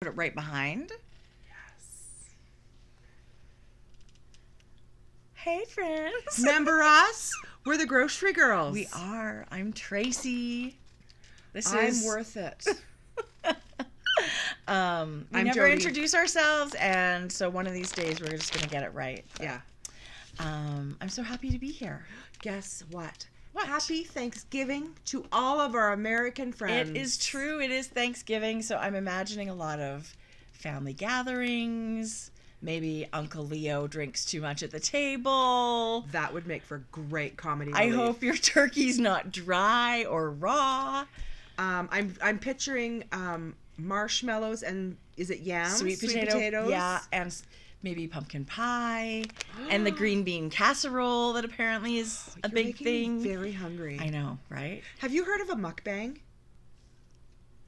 it right behind. Hey, friends. Remember us? We're the Grocery Girls. We are. I'm Tracie. I'm worth it. We I'm never Jodi. introduce ourselves, and so one of these days we're just going to get it right. But, Yeah. I'm so happy to be here. Guess what? What? Happy Thanksgiving to all of our American friends. It is true. It is Thanksgiving, so I'm imagining a lot of family gatherings. Maybe Uncle Leo drinks too much at the table. That would make for great comedy I relief. hope your turkey's not dry or raw. I'm picturing marshmallows and is it yams? Sweet potatoes. Yeah, and maybe pumpkin pie and the green bean casserole that apparently is a You're big making thing. me very hungry. I know, right? Have you heard of a mukbang?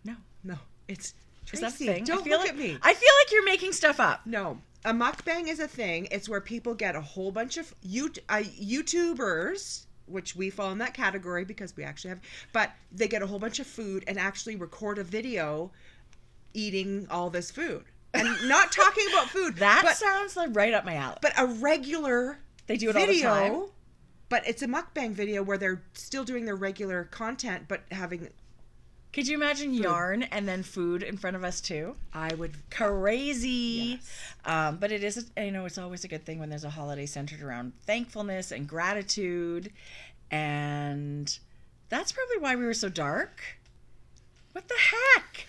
No. No. It's Is that a Tracie, thing? don't look at me. I feel like you're making stuff up. No. A mukbang is a thing. It's where people get a whole bunch of YouTubers, which we fall in that category because we actually have, but they get a whole bunch of food and actually record a video eating all this food. And not talking about food. That sounds like right up my alley. But a regular They do it video, all the time. but it's a mukbang video where they're still doing their regular content, but having... Could you imagine yarn and then food in front of us too? I would... Crazy. Yes. But it is, it's always a good thing when there's a holiday centered around thankfulness and gratitude. And that's probably why we were so dark. What the heck?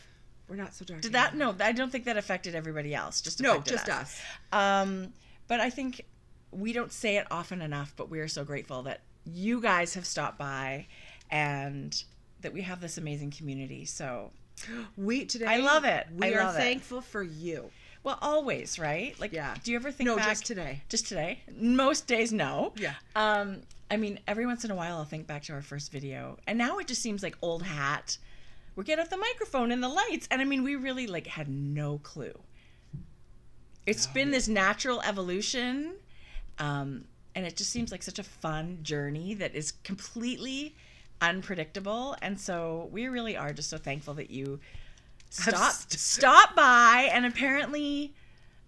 We're not so dark. Did that? No, I don't think that affected everybody else. Just us. But I think we don't say it often enough, but we are so grateful that you guys have stopped by and that we have this amazing community. So I love it. We are thankful for you. Well, always, right? Like, Yeah. do you ever think back? No, just today. Just today? Most days, no. Yeah. I mean, every once in a while I'll think back to our first video. And now it just seems like old hat. We get out the microphone and the lights. And I mean, we really had no clue. It's been this natural evolution. And it just seems like such a fun journey that is completely unpredictable. And so we really are just so thankful that you stop by and apparently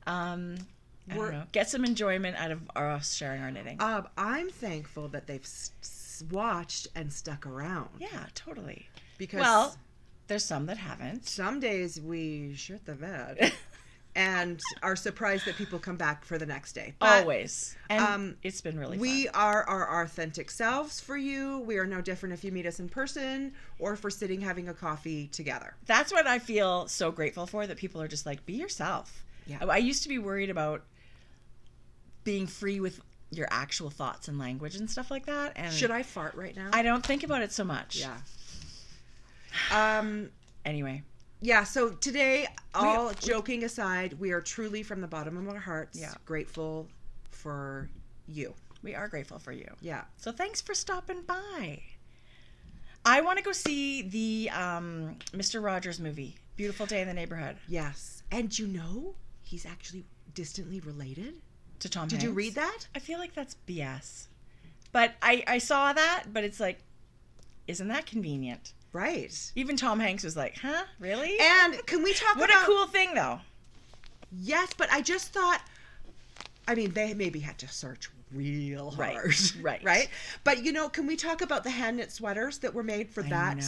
get some enjoyment out of us sharing our knitting. I'm thankful that they've watched and stuck around. Yeah, totally. Because there's some that haven't. Some days we shit the bed and are surprised that people come back for the next day. But, always. And it's been really fun. We are our authentic selves for you. We are no different if you meet us in person or if we're sitting having a coffee together. That's what I feel so grateful for, that people are just like, be yourself. Yeah. I used to be worried about being free with your actual thoughts and language and stuff like that. And should I fart right now? I don't think about it so much. Yeah. Anyway. Yeah, so today, all joking aside, we are truly from the bottom of our hearts grateful for you. We are grateful for you. Yeah. So thanks for stopping by. I want to go see the Mr. Rogers movie, Beautiful Day in the Neighborhood. Yes. And he's actually distantly related to Tom Hanks. Did you read that? I feel like that's BS. But I saw that, but it's like, isn't that convenient? Right. Even Tom Hanks was like, huh? Really? And can we talk about... What a cool thing, though. Yes, but I just thought... I mean, they maybe had to search real hard. Right? But, can we talk about the hand-knit sweaters that were made for that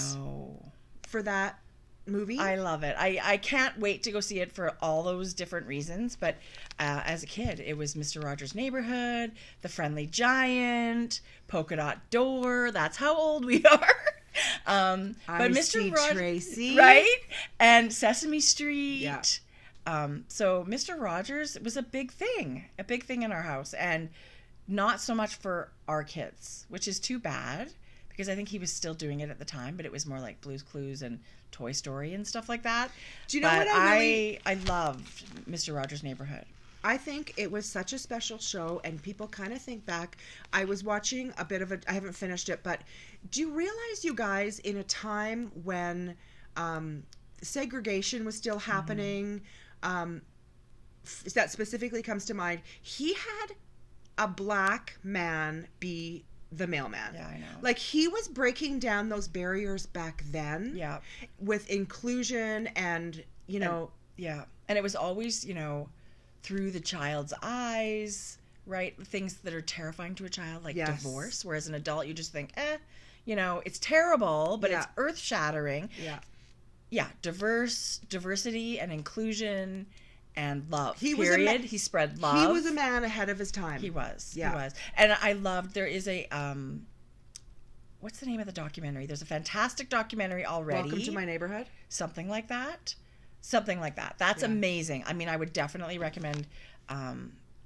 movie? I love it. I can't wait to go see it for all those different reasons. But as a kid, it was Mr. Rogers' Neighborhood, The Friendly Giant, Polka Dot Door. That's how old we are. But Mr. Rogers, Tracie, right? And Sesame Street. Yeah. So Mr. Rogers was a big thing in our house, and not so much for our kids, which is too bad because I think he was still doing it at the time, but it was more like Blue's Clues and Toy Story and stuff like that. Do you know what I loved Mr. Rogers' Neighborhood. I think it was such a special show, and people kind of think back. I was watching a bit of I haven't finished it, but do you realize, you guys, in a time when segregation was still happening, that specifically comes to mind, he had a black man be the mailman. Yeah, I know. Like, he was breaking down those barriers back then. Yeah. With inclusion and, Yeah. And it was always, through the child's eyes, right? Things that are terrifying to a child, like divorce, whereas an adult, you just think, it's terrible, but it's earth-shattering. Yeah. Yeah, diversity and inclusion and love. He spread love. He was a man ahead of his time. He was. Yeah. He was. And I loved, there is a, what's the name of the documentary? There's a fantastic documentary already. Welcome to My Neighborhood? Something like that. That's amazing. I mean, I would definitely recommend,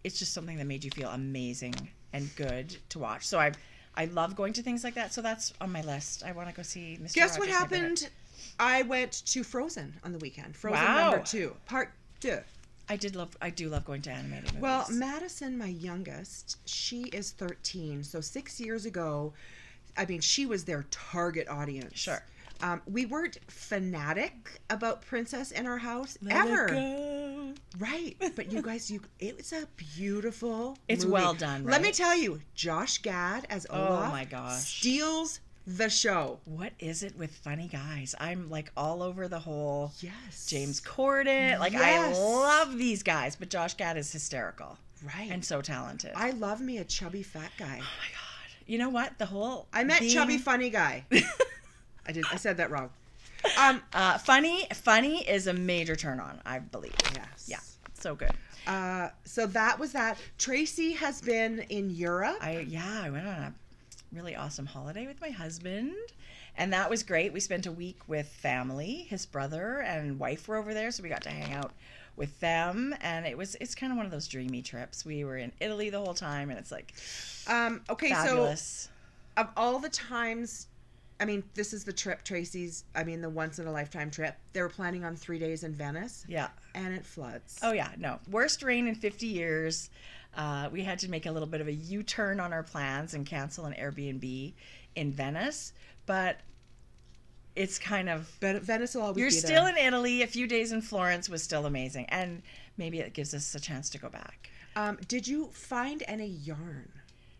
it's just something that made you feel amazing and good to watch. So I love going to things like that. So that's on my list. I want to go see Mr. Guess Rogers' what happened? Neighborhood. I went to Frozen on the weekend. Frozen Wow. number 2, part 2. I do love going to animated movies. Well, Madison, my youngest, she is 13. So 6 years ago, I mean, she was their target audience. Sure. We weren't fanatic about Princess in our house Let ever. it go. Right. But you guys, it was a beautiful It's movie. well done, right? Let me tell you, Josh Gad as Olaf Oh my gosh. steals the show. What is it with funny guys? I'm like all over the whole James Yes. Corden. Like, I Yes. love these guys, but Josh Gad is hysterical. Right. And so talented. I love me a chubby fat guy. Oh my God. You know what? I met chubby funny guy. I said that wrong. Funny is a major turn on, I believe. Yes. Yeah. So good. So that was that. Tracie has been in Europe. I went on a really awesome holiday with my husband, and that was great. We spent a week with family. His brother and wife were over there, so we got to hang out with them, and it's kind of one of those dreamy trips. We were in Italy the whole time, and it's like Okay, fabulous. so of all the times, I mean, this is the trip Tracie's, the once in a lifetime trip. They were planning on 3 days in Venice. Yeah. And it floods. Oh yeah, no. Worst rain in 50 years. We had to make a little bit of a U-turn on our plans and cancel an Airbnb in Venice, but it's kind of... Venice will always You're be still there. in Italy. A few days in Florence was still amazing, and maybe it gives us a chance to go back. Did you find any yarn?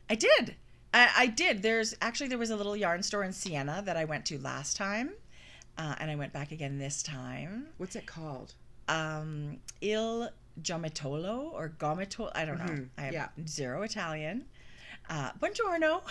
I did. I did. There was a little yarn store in Siena that I went to last time, and I went back again this time. What's it called? Il Giomettolo or Gometolo. I don't know. I have zero Italian. Buongiorno.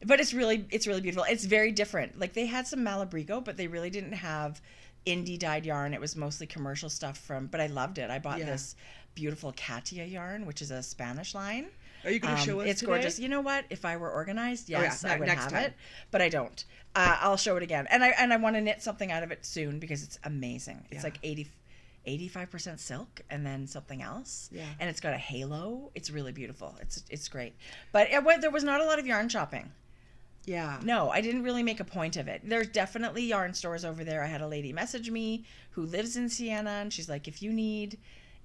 But it's really beautiful. It's very different. Like, they had some Malabrigo, but they really didn't have indie dyed yarn. It was mostly commercial stuff but I loved it. I bought this beautiful Katia yarn, which is a Spanish line. Are you going to show us It's today? gorgeous. You know what? If I were organized, yes, I would next have time. it, but I don't. I'll show it again. And I want to knit something out of it soon because it's amazing. It's like 85% silk and then something else. Yeah. And it's got a halo. It's really beautiful. It's great. But there was not a lot of yarn shopping. Yeah. No, I didn't really make a point of it. There's definitely yarn stores over there. I had a lady message me who lives in Siena, and she's like, if you need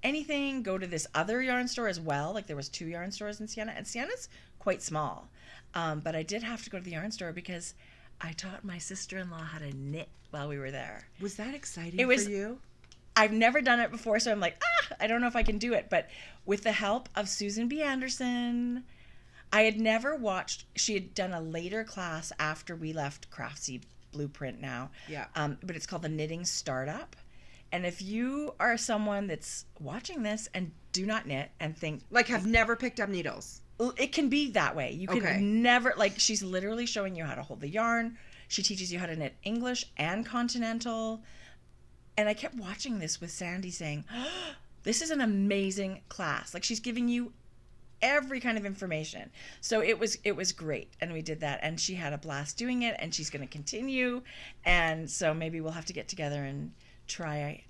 anything, go to this other yarn store as well. Like, there was 2 yarn stores in Siena, and Siena's quite small. But I did have to go to the yarn store because I taught my sister-in-law how to knit while we were there. Was that exciting for you? I've never done it before, so I'm like, I don't know if I can do it. But with the help of Susan B. Anderson, I had never watched, she had done a later class after we left Craftsy Blueprint now. Yeah. But it's called the Knitting Startup. And if you are someone that's watching this and do not knit and think... Like, have never picked up needles. It can be that way. You can never... Like, she's literally showing you how to hold the yarn. She teaches you how to knit English and continental. And I kept watching this with Sandy saying, this is an amazing class. Like, she's giving you every kind of information. So it was great. And we did that. And she had a blast doing it. And she's going to continue. And so maybe we'll have to get together and try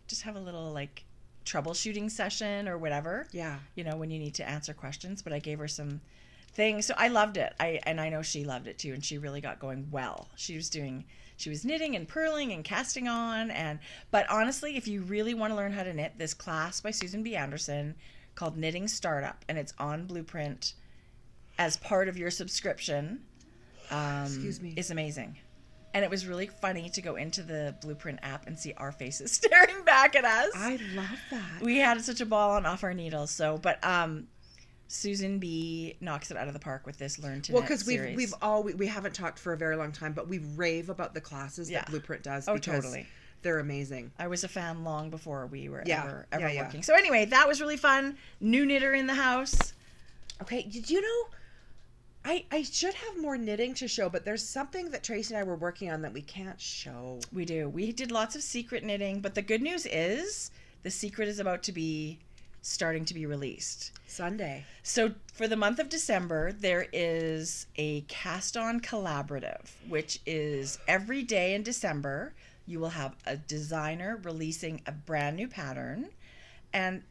just have a little like troubleshooting session or whatever. Yeah. You know, when you need to answer questions. But I gave her some things. So I loved it. I know she loved it too. And she really got going well. She was knitting and purling and casting on. But honestly, if you really want to learn how to knit, this class by Susan B. Anderson called Knitting Startup, and it's on Blueprint as part of your subscription. Excuse me. It's amazing. And it was really funny to go into the Blueprint app and see our faces staring back at us. I love that. We had such a ball on off our needles. So Susan B knocks it out of the park with this Learn to Well, Knit because series. we haven't talked for a very long time, but we rave about the classes that Blueprint does. Oh, because totally. They're amazing. I was a fan long before we were ever yeah. working. So anyway, that was really fun. New knitter in the house. Okay, did you know... I should have more knitting to show, but there's something that Tracie and I were working on that we can't show. We do. We did lots of secret knitting, but the good news is the secret is about to be starting to be released. Sunday. So for the month of December, there is a cast-on collaborative, which is every day in December, you will have a designer releasing a brand new pattern, and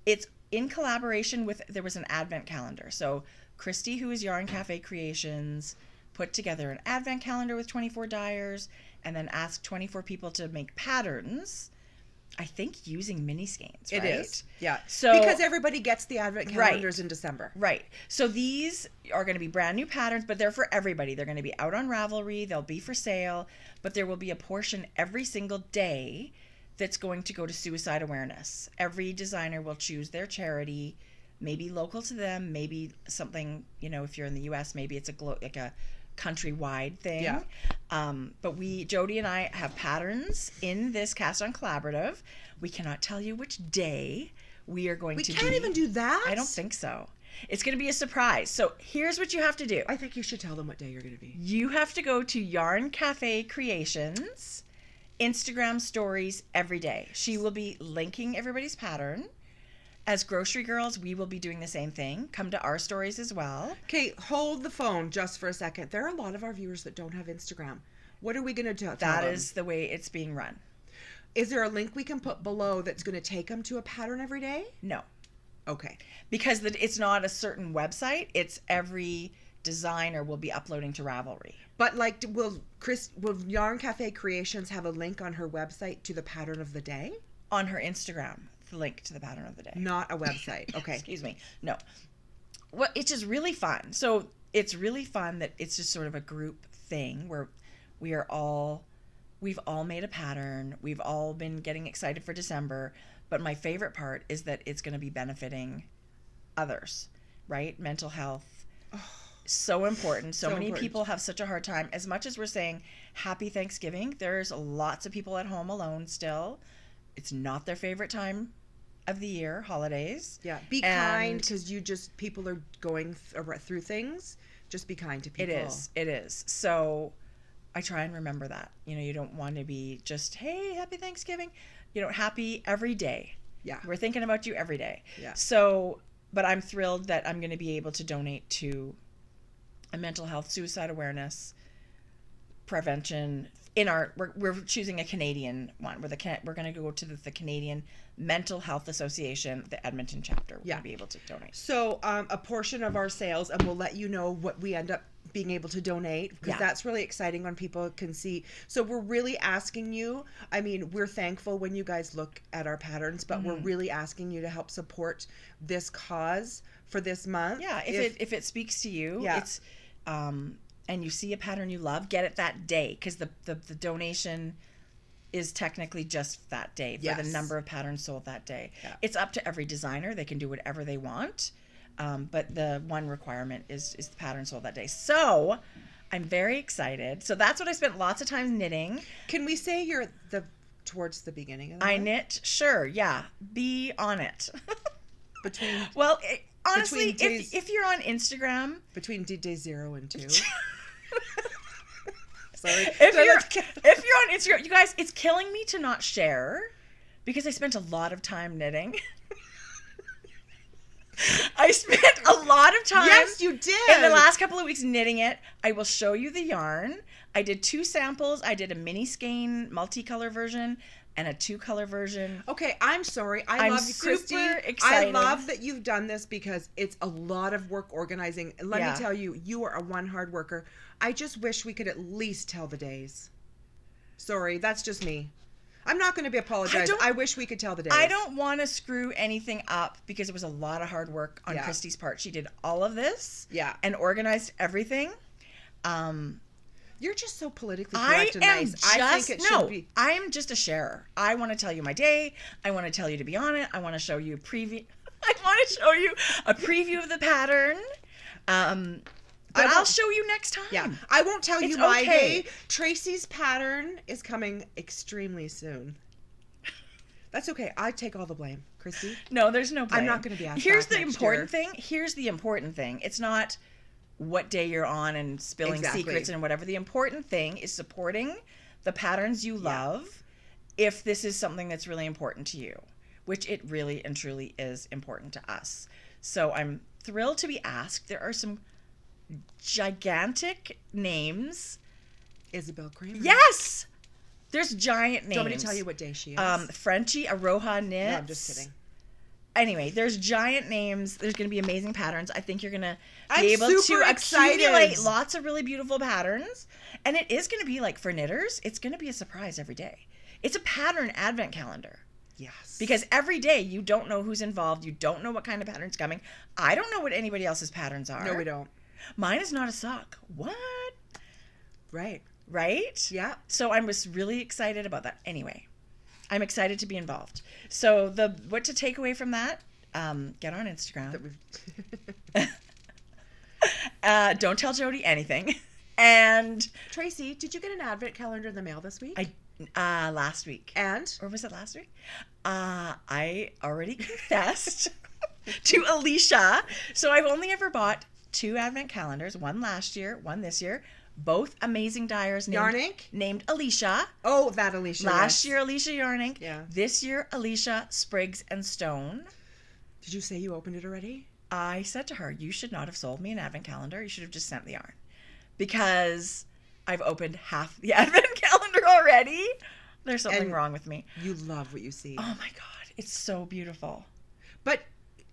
it's in collaboration with, there was an advent calendar. So Christy, who is Yarn Cafe Creations, put together an advent calendar with 24 dyers and then asked 24 people to make patterns, I think using mini skeins, right? It is, yeah. So, because everybody gets the advent calendars in December. Right. So these are going to be brand new patterns, but they're for everybody. They're going to be out on Ravelry. They'll be for sale, but there will be a portion every single day that's going to go to suicide awareness. Every designer will choose their charity, maybe local to them, maybe something, you know, if you're in the US, maybe it's like a countrywide thing. Yeah. But Jodi and I have patterns in this cast-on collaborative. We cannot tell you which day we are going to be. We can't even do that? I don't think so. It's going to be a surprise. So here's what you have to do. I think you should tell them what day you're going to be. You have to go to Yarn Cafe Creations Instagram stories every day. She will be linking everybody's pattern. As grocery girls, we will be doing the same thing. Come to our stories as well. Okay, hold the phone just for a second. There are a lot of our viewers that don't have Instagram. What are we going to do? That is the way it's being run. Is there a link we can put below that's going to take them to a pattern every day? No. Okay. Because it's not a certain website. It's every designer will be uploading to Ravelry. But like, will Yarn Cafe Creations have a link on her website to the pattern of the day? On her Instagram, the link to the pattern of the day. Not a website. Okay. Excuse me. No. Well, it's just really fun. So it's really fun that it's just sort of a group thing where we've all made a pattern. We've all been getting excited for December. But my favorite part is that it's going to be benefiting others, right? Mental health. Oh, so important. So many people have such a hard time. As much as we're saying happy Thanksgiving, there's lots of people at home alone still. It's not their favorite time of the year, holidays. Yeah. Be kind, because people are going through things. Just be kind to people. It is. So I try and remember that. You know, you don't want to be just, hey, happy Thanksgiving. You know, happy every day. Yeah. We're thinking about you every day. Yeah. So, but I'm thrilled that I'm going to be able to donate to a mental health suicide awareness prevention we're choosing a Canadian one. We're going to go to the Canadian Mental Health Association, the Edmonton chapter. We're going to be able to donate. So a portion of our sales, and we'll let you know what we end up being able to donate, because that's really exciting when people can see. So we're really asking you, I mean, we're thankful when you guys look at our patterns, but we're really asking you to help support this cause for this month. Yeah, if it speaks to you, it's and you see a pattern you love, get it that day, because the donation is technically just that day for the number of patterns sold that day. Yeah. It's up to every designer. They can do whatever they want, but the one requirement is the pattern sold that day. So I'm very excited. So that's what I spent lots of time knitting. Can we say you're towards the beginning of the month? I knit, sure, yeah. Be on it. Honestly, if you're on Instagram, between day 0 and 2. Sorry. If you're on Instagram, you guys, it's killing me to not share because I spent a lot of time knitting. I spent a lot of time. Yes, you did. In the last couple of weeks knitting it. I will show you the yarn. I did 2 samples. I did a mini skein multicolor version and a 2-color version. Okay, I'm sorry. I'm love you, Christy. Super excited. I love that you've done this because it's a lot of work organizing. Let me tell you, you are one hard worker. I just wish we could at least tell the days. Sorry, that's just me. I'm not going to be apologized. I wish we could tell the days. I don't want to screw anything up because it was a lot of hard work on Christy's part. She did all of this and organized everything. You're just so politically correct and nice. I think it should be. I'm just a sharer. I want to tell you my day. I want to tell you to be on it. I want to show you a preview. I want to show you a preview of the pattern. But I'll show you next time. Yeah, I won't tell you It's my okay. day. Tracie's pattern is coming extremely soon. That's okay. I take all the blame, Christy. No, there's no blame. I'm not going to be asked. Here's back the next important year. thing. Here's the important thing. It's not what day you're on and spilling Exactly. secrets and whatever. The important thing is supporting the patterns you love if this is something that's really important to you, which it really and truly is important to us. So I'm thrilled to be asked. There are some gigantic names. Isabel Kramer. Yes! There's giant names. Do you want me to tell you what day she is? Frenchie, Aroha Knits. No, I'm just kidding. Anyway, there's giant names. There's going to be amazing patterns. I think you're going to I'm be able to super excited. accumulate lots of really beautiful patterns. And it is going to be like for knitters, it's going to be a surprise every day. It's a pattern advent calendar. Yes. Because every day you don't know who's involved. You don't know what kind of pattern's coming. I don't know what anybody else's patterns are. No, we don't. Mine is not a sock. What? Right. Right? Yeah. So I was really excited about that. Anyway, I'm excited to be involved. So what to take away from that? Get on Instagram. Don't tell Jodi anything. And Tracie, did you get an advent calendar in the mail this week? last week. And? Or was it last week? I already confessed to Alicia. So I've only ever bought 2 advent calendars, one last year, one this year. Both amazing dyers named Alicia. Oh, that Alicia. Last year, Alicia Yarning. Yeah. This year, Alicia Spriggs and Stone. Did you say you opened it already? I said to her, you should not have sold me an advent calendar. You should have just sent the yarn. Because I've opened half the advent calendar already. There's something wrong with me. You love what you see. Oh my God. It's so beautiful. But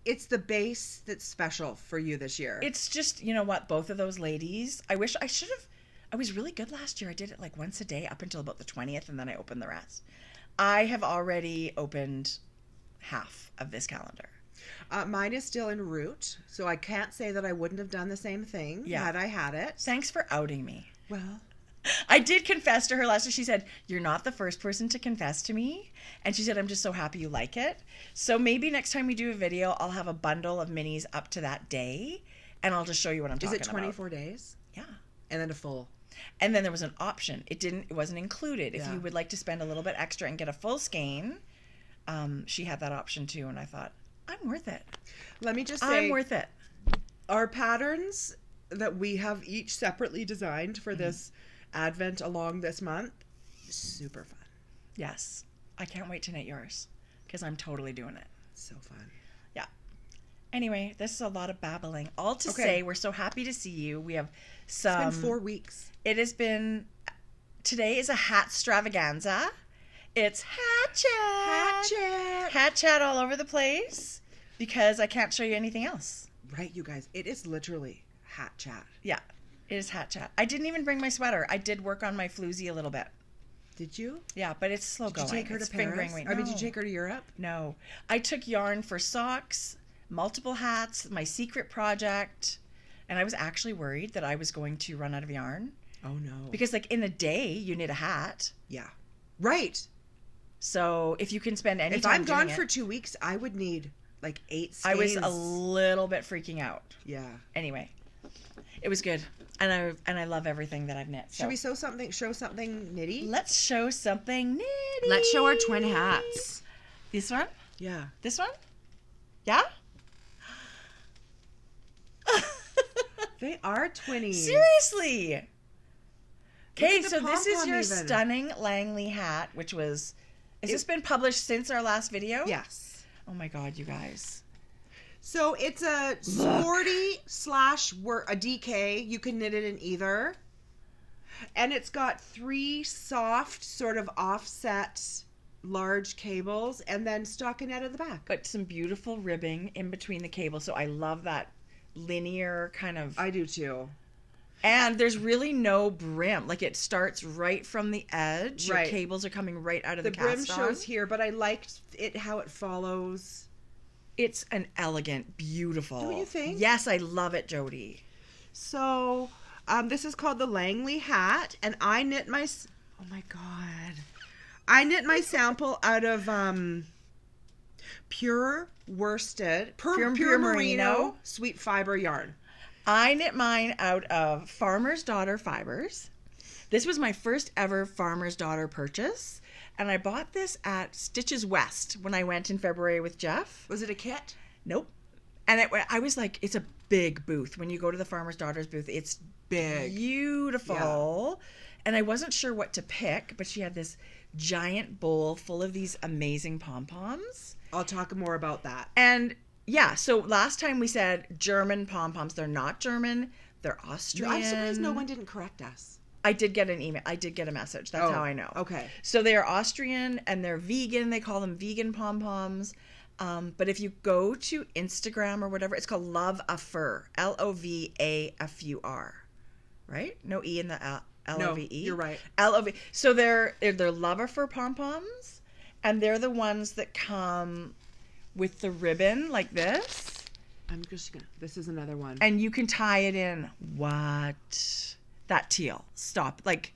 it's the base that's special for you this year. It's just, you know what? Both of those ladies, I wish I should have. I was really good last year. I did it like once a day up until about the 20th, and then I opened the rest. I have already opened half of this calendar. Mine is still en route, so I can't say that I wouldn't have done the same thing had I had it. Thanks for outing me. Well, I did confess to her last year. She said, you're not the first person to confess to me. And she said, I'm just so happy you like it. So maybe next time we do a video, I'll have a bundle of minis up to that day, and I'll just show you what I'm talking about. Is it 24 days? Yeah. And then a full. And then there was an option. It wasn't included. If Yeah. you would like to spend a little bit extra and get a full skein, she had that option too. And I thought, I'm worth it. Let me just say, I'm worth it. our patterns that we have each separately designed for this Advent along this month, super fun. Yes. I can't wait to knit yours because I'm totally doing it. So fun. Yeah. Anyway, this is a lot of babbling. All to say, we're so happy to see you. We have some... It's been 4 weeks. It has been... Today is a hat stravaganza. It's hat chat. Hat chat. Hat chat all over the place because I can't show you anything else. Right, you guys. It is literally hat chat. Yeah, it is hat chat. I didn't even bring my sweater. I did work on my floozy a little bit. Did you? Yeah, but it's slow going. Did you take her It's to Paris? fingering weight. I mean, No. did you take her to Europe? No. I took yarn for socks, multiple hats, my secret project, and I was actually worried that I was going to run out of yarn. Oh, no. Because, like, in a day, you knit a hat. Yeah. Right. So if you can spend any If time I'm gone doing for it, 2 weeks, I would need like 8 skeins. I was a little bit freaking out. Yeah. Anyway, it was good, and I love everything that I've knit. So. Should we show something nitty? Let's show something nitty. Let's show our twin hats. This one? Yeah. This one? Yeah? They are twinnies. Seriously. Okay, Look at so the this is pom-pom your even. stunning Langley hat, which was... Has this been published since our last video? Yes. Oh my God, you guys. So it's a sporty / a DK. You can knit it in either. And it's got 3 soft, sort of offset large cables and then stockinette at the back. But some beautiful ribbing in between the cables, so I love that linear kind of... I do too. And there's really no brim. Like, it starts right from the edge. Your Right. cables are coming right out of The the brim cast on. shows here, but I liked it how it follows. It's an elegant, beautiful... Don't you think? Yes, I love it, Jodi. So, this is called the Langley Hat, and I knit my... Oh my God. I knit my sample out of pure worsted, pure merino. sweet fiber yarn. I knit mine out of Farmer's Daughter fibers. This was my first ever Farmer's Daughter purchase. And I bought this at Stitches West when I went in February with Jeff. Was it a kit? Nope. And I was like, it's a big booth. When you go to the Farmer's Daughter's booth, it's Big. beautiful. Yeah. And I wasn't sure what to pick, but she had this giant bowl full of these amazing pom-poms. I'll talk more about that. And yeah, so last time we said German pom-poms. They're not German. They're Austrian. I'm surprised no one didn't correct us. I did get an email. I did get a message. That's how I know. Okay. So they are Austrian and they're vegan. They call them vegan pom-poms. But if you go to Instagram or whatever, it's called Love a Fur. LOVAFUR. Right? No E in the LOVE. No, you're right. LOV. So they're Love a Fur pom-poms. And they're the ones that come with the ribbon like this. I'm just gonna. This is another one. And you can tie it in. What? That teal. Stop. Like,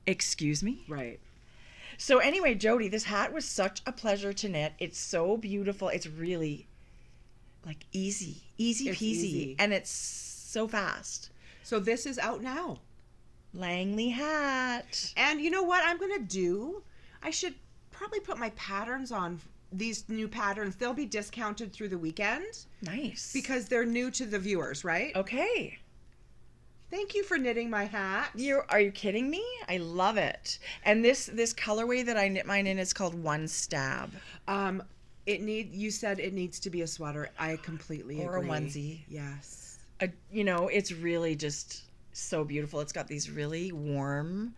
excuse me? Right. So anyway, Jodi, this hat was such a pleasure to knit. It's so beautiful. It's really, like, easy peasy. Easy. And it's so fast. So this is out now. Langley Hat. And you know what I'm going to do? I should probably put my patterns on, these new patterns. They'll be discounted through the weekend. Nice. Because they're new to the viewers, right? Okay. Thank you for knitting my hat. Are you kidding me? I love it. And this colorway that I knit mine in is called One Stab. You said it needs to be a sweater. I completely agree. Or a onesie. Yes. It's really just so beautiful. It's got these really warm,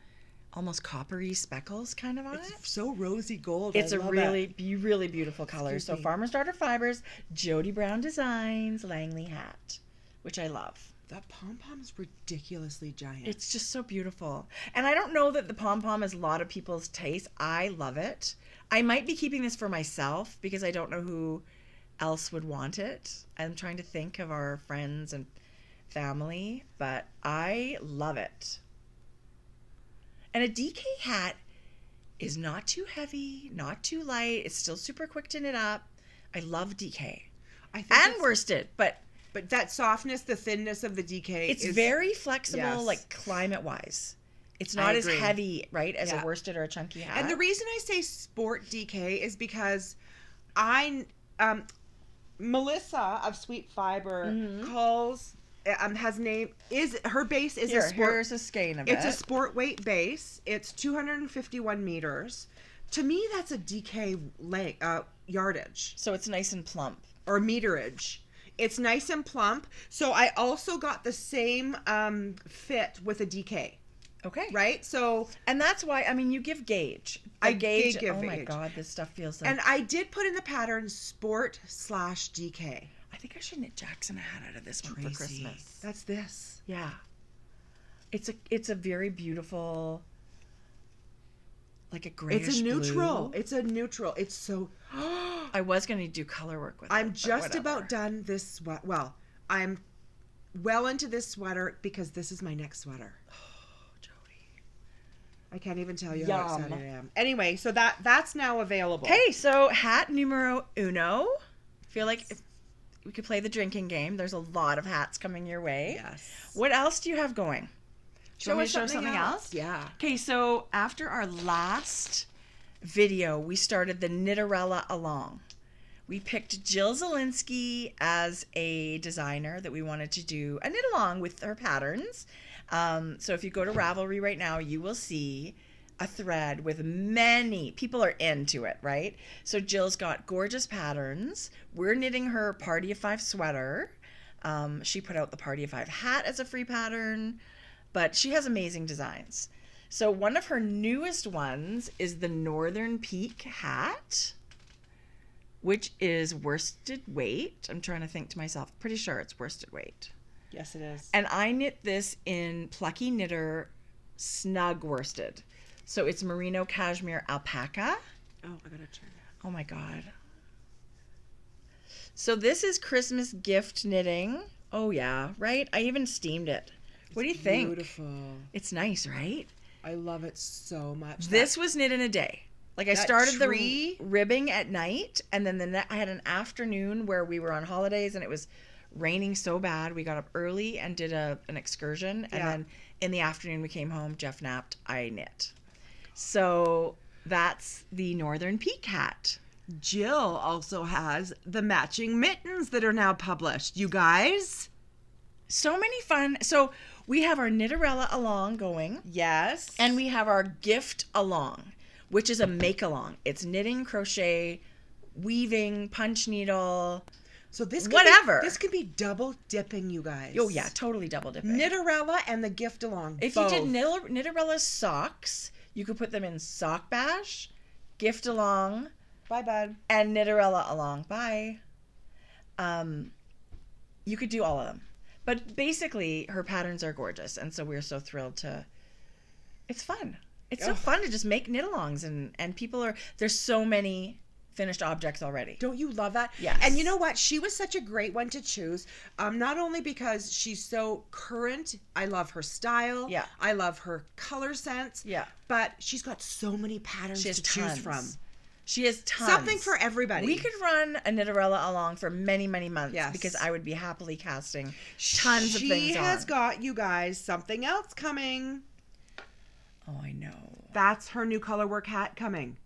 almost coppery speckles kind of on it. It's so rosy gold. It's a really beautiful color. So Farmer's Daughter Fibers, Jodi Brown Designs, Langley Hat, which I love. That pom-pom is ridiculously giant. It's just so beautiful. And I don't know that the pom-pom is a lot of people's taste. I love it. I might be keeping this for myself because I don't know who else would want it. I'm trying to think of our friends and family, but I love it. And a DK hat is not too heavy, not too light. It's still super quick to knit up. I love DK. And worsted, but that softness, the thinness of the DK it's very flexible, yes. Like climate-wise. It's not as heavy, right, as a worsted or a chunky hat. And the reason I say sport DK is because Melissa of Sweet Fiber calls her base is a sport. Here's a skein of it. It's a sport weight base. It's 251 meters. To me, that's a DK yardage. So it's nice and plump. Or meterage. It's nice and plump. So I also got the same fit with a DK. Okay. Right? So, and that's why, you give gauge. I give oh my gauge. God, this stuff feels like. And I did put in the pattern sport/DK. I think I should knit Jackson a hat out of this one for Christmas. That's this. Yeah. It's a very beautiful, like a grayish It's a neutral. blue. It's a neutral. It's so. I was going to do color work with it. I'm just about done this sweater. Well, I'm well into this sweater because this is my next sweater. Oh, Jodi. I can't even tell you how excited I am. Anyway, so that's now available. Okay, so hat numero uno. I feel like if we could play the drinking game. There's a lot of hats coming your way. Yes. What else do you have going? Show something else? Yeah. Okay, so after our last video, we started the Knitterella along. We picked Jill Zielinski as a designer that we wanted to do a knit along with her patterns. So if you go to Ravelry right now, you will see a thread with many people are into it, right? So Jill's got gorgeous patterns. We're knitting her Party of 5 sweater. She put out the Party of 5 hat as a free pattern, but she has amazing designs. So one of her newest ones is the Northern Peak hat, which is worsted weight. I'm trying to think to myself, pretty sure it's worsted weight. Yes, it is. And I knit this in Plucky Knitter Snug Worsted. So it's merino cashmere alpaca. Oh, I gotta turn it. Oh my God. So this is Christmas gift knitting. Oh yeah, right? I even steamed it. What do you think? Beautiful. It's nice, right? I love it so much. This was knit in a day. Like I started tree? the ribbing at night, and then I had an afternoon where we were on holidays and it was raining so bad. We got up early and did an excursion, and then in the afternoon we came home. Jeff napped. I knit. So that's the Northern Peak hat. Jill also has the matching mittens that are now published. You guys? So many fun. So we have our Knitterella along going. Yes. And we have our gift along, which is a make along. It's knitting, crochet, weaving, punch needle. So this could be double dipping, you guys. Oh yeah, totally double dipping. Knitterella and the gift along. If both. you did Knitterella's socks, you could put them in sock bash, gift along. Bye, bud. And Knitterella along. Bye. You could do all of them. But basically, her patterns are gorgeous. And so we're so thrilled to... It's fun. It's so fun to just make knit-alongs. And people are... There's so many finished objects already. Don't you love that? Yes. And you know what? She was such a great one to choose. Not only because she's so current. I love her style. Yeah. I love her color sense. Yeah. But she's got so many patterns to choose from. She has tons. Something for everybody. We could run a Knitterella along for many, many months because I would be happily casting tons of things on. She has got, you guys, something else coming. Oh, I know. That's her new colorwork hat coming.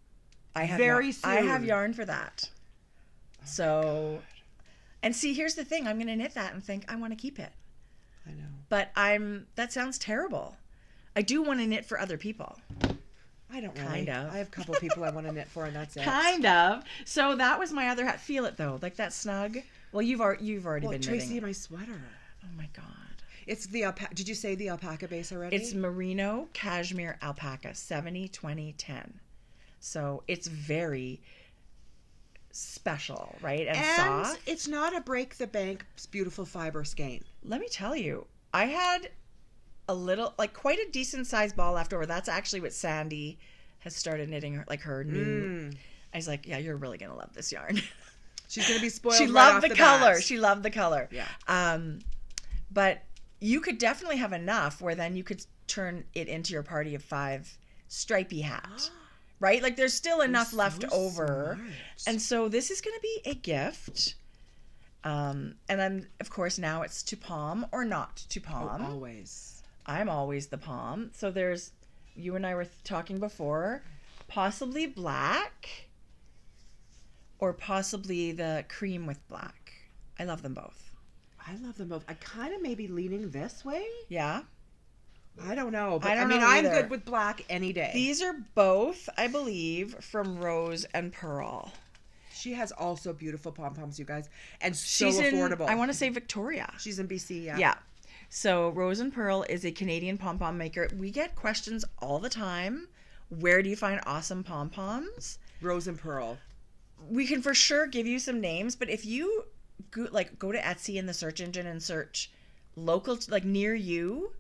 I have very soon. I have yarn for that. So, and see, here's the thing. I'm going to knit that and think I want to keep it. I know. But that sounds terrible. I do want to knit for other people. I don't really. Kind of. I have a couple people I want to knit for, and that's it. Kind of. So that was my other hat. Feel it though, like that snug. Well, you've already been Tracie, knitting. my sweater. Oh my god. It's the alpaca. Did you say the alpaca base already? It's merino cashmere alpaca 70-20-10. So it's very special, right? And soft. It's not a break the bank beautiful fiber skein. Let me tell you, I had a little, like quite a decent sized ball left over. That's actually what Sandy has started knitting, like her new. I was like, yeah, you're really gonna love this yarn. She's gonna be spoiled. She right loved off the color. color. She loved the color. Yeah. But you could definitely have enough where then you could turn it into your party of 5 stripy hat. Right? Like there's still enough left over. Smart. And so this is going to be a gift. And I'm, of course, now it's to palm or not to palm. Oh, always. I'm always the palm. So there's, you and I were talking before, possibly black or possibly the cream with black. I love them both. I love them both. I kind of may be leaning this way. Yeah. I don't know. But I mean, I'm good with black any day. These are both, I believe, from Rose and Pearl. She has also beautiful pom-poms, you guys. And so She's affordable. I want to say Victoria. She's in BC, yeah. Yeah. So Rose and Pearl is a Canadian pom-pom maker. We get questions all the time. Where do you find awesome pom-poms? Rose and Pearl. We can for sure give you some names, but if you go to Etsy in the search engine and search local, like near you,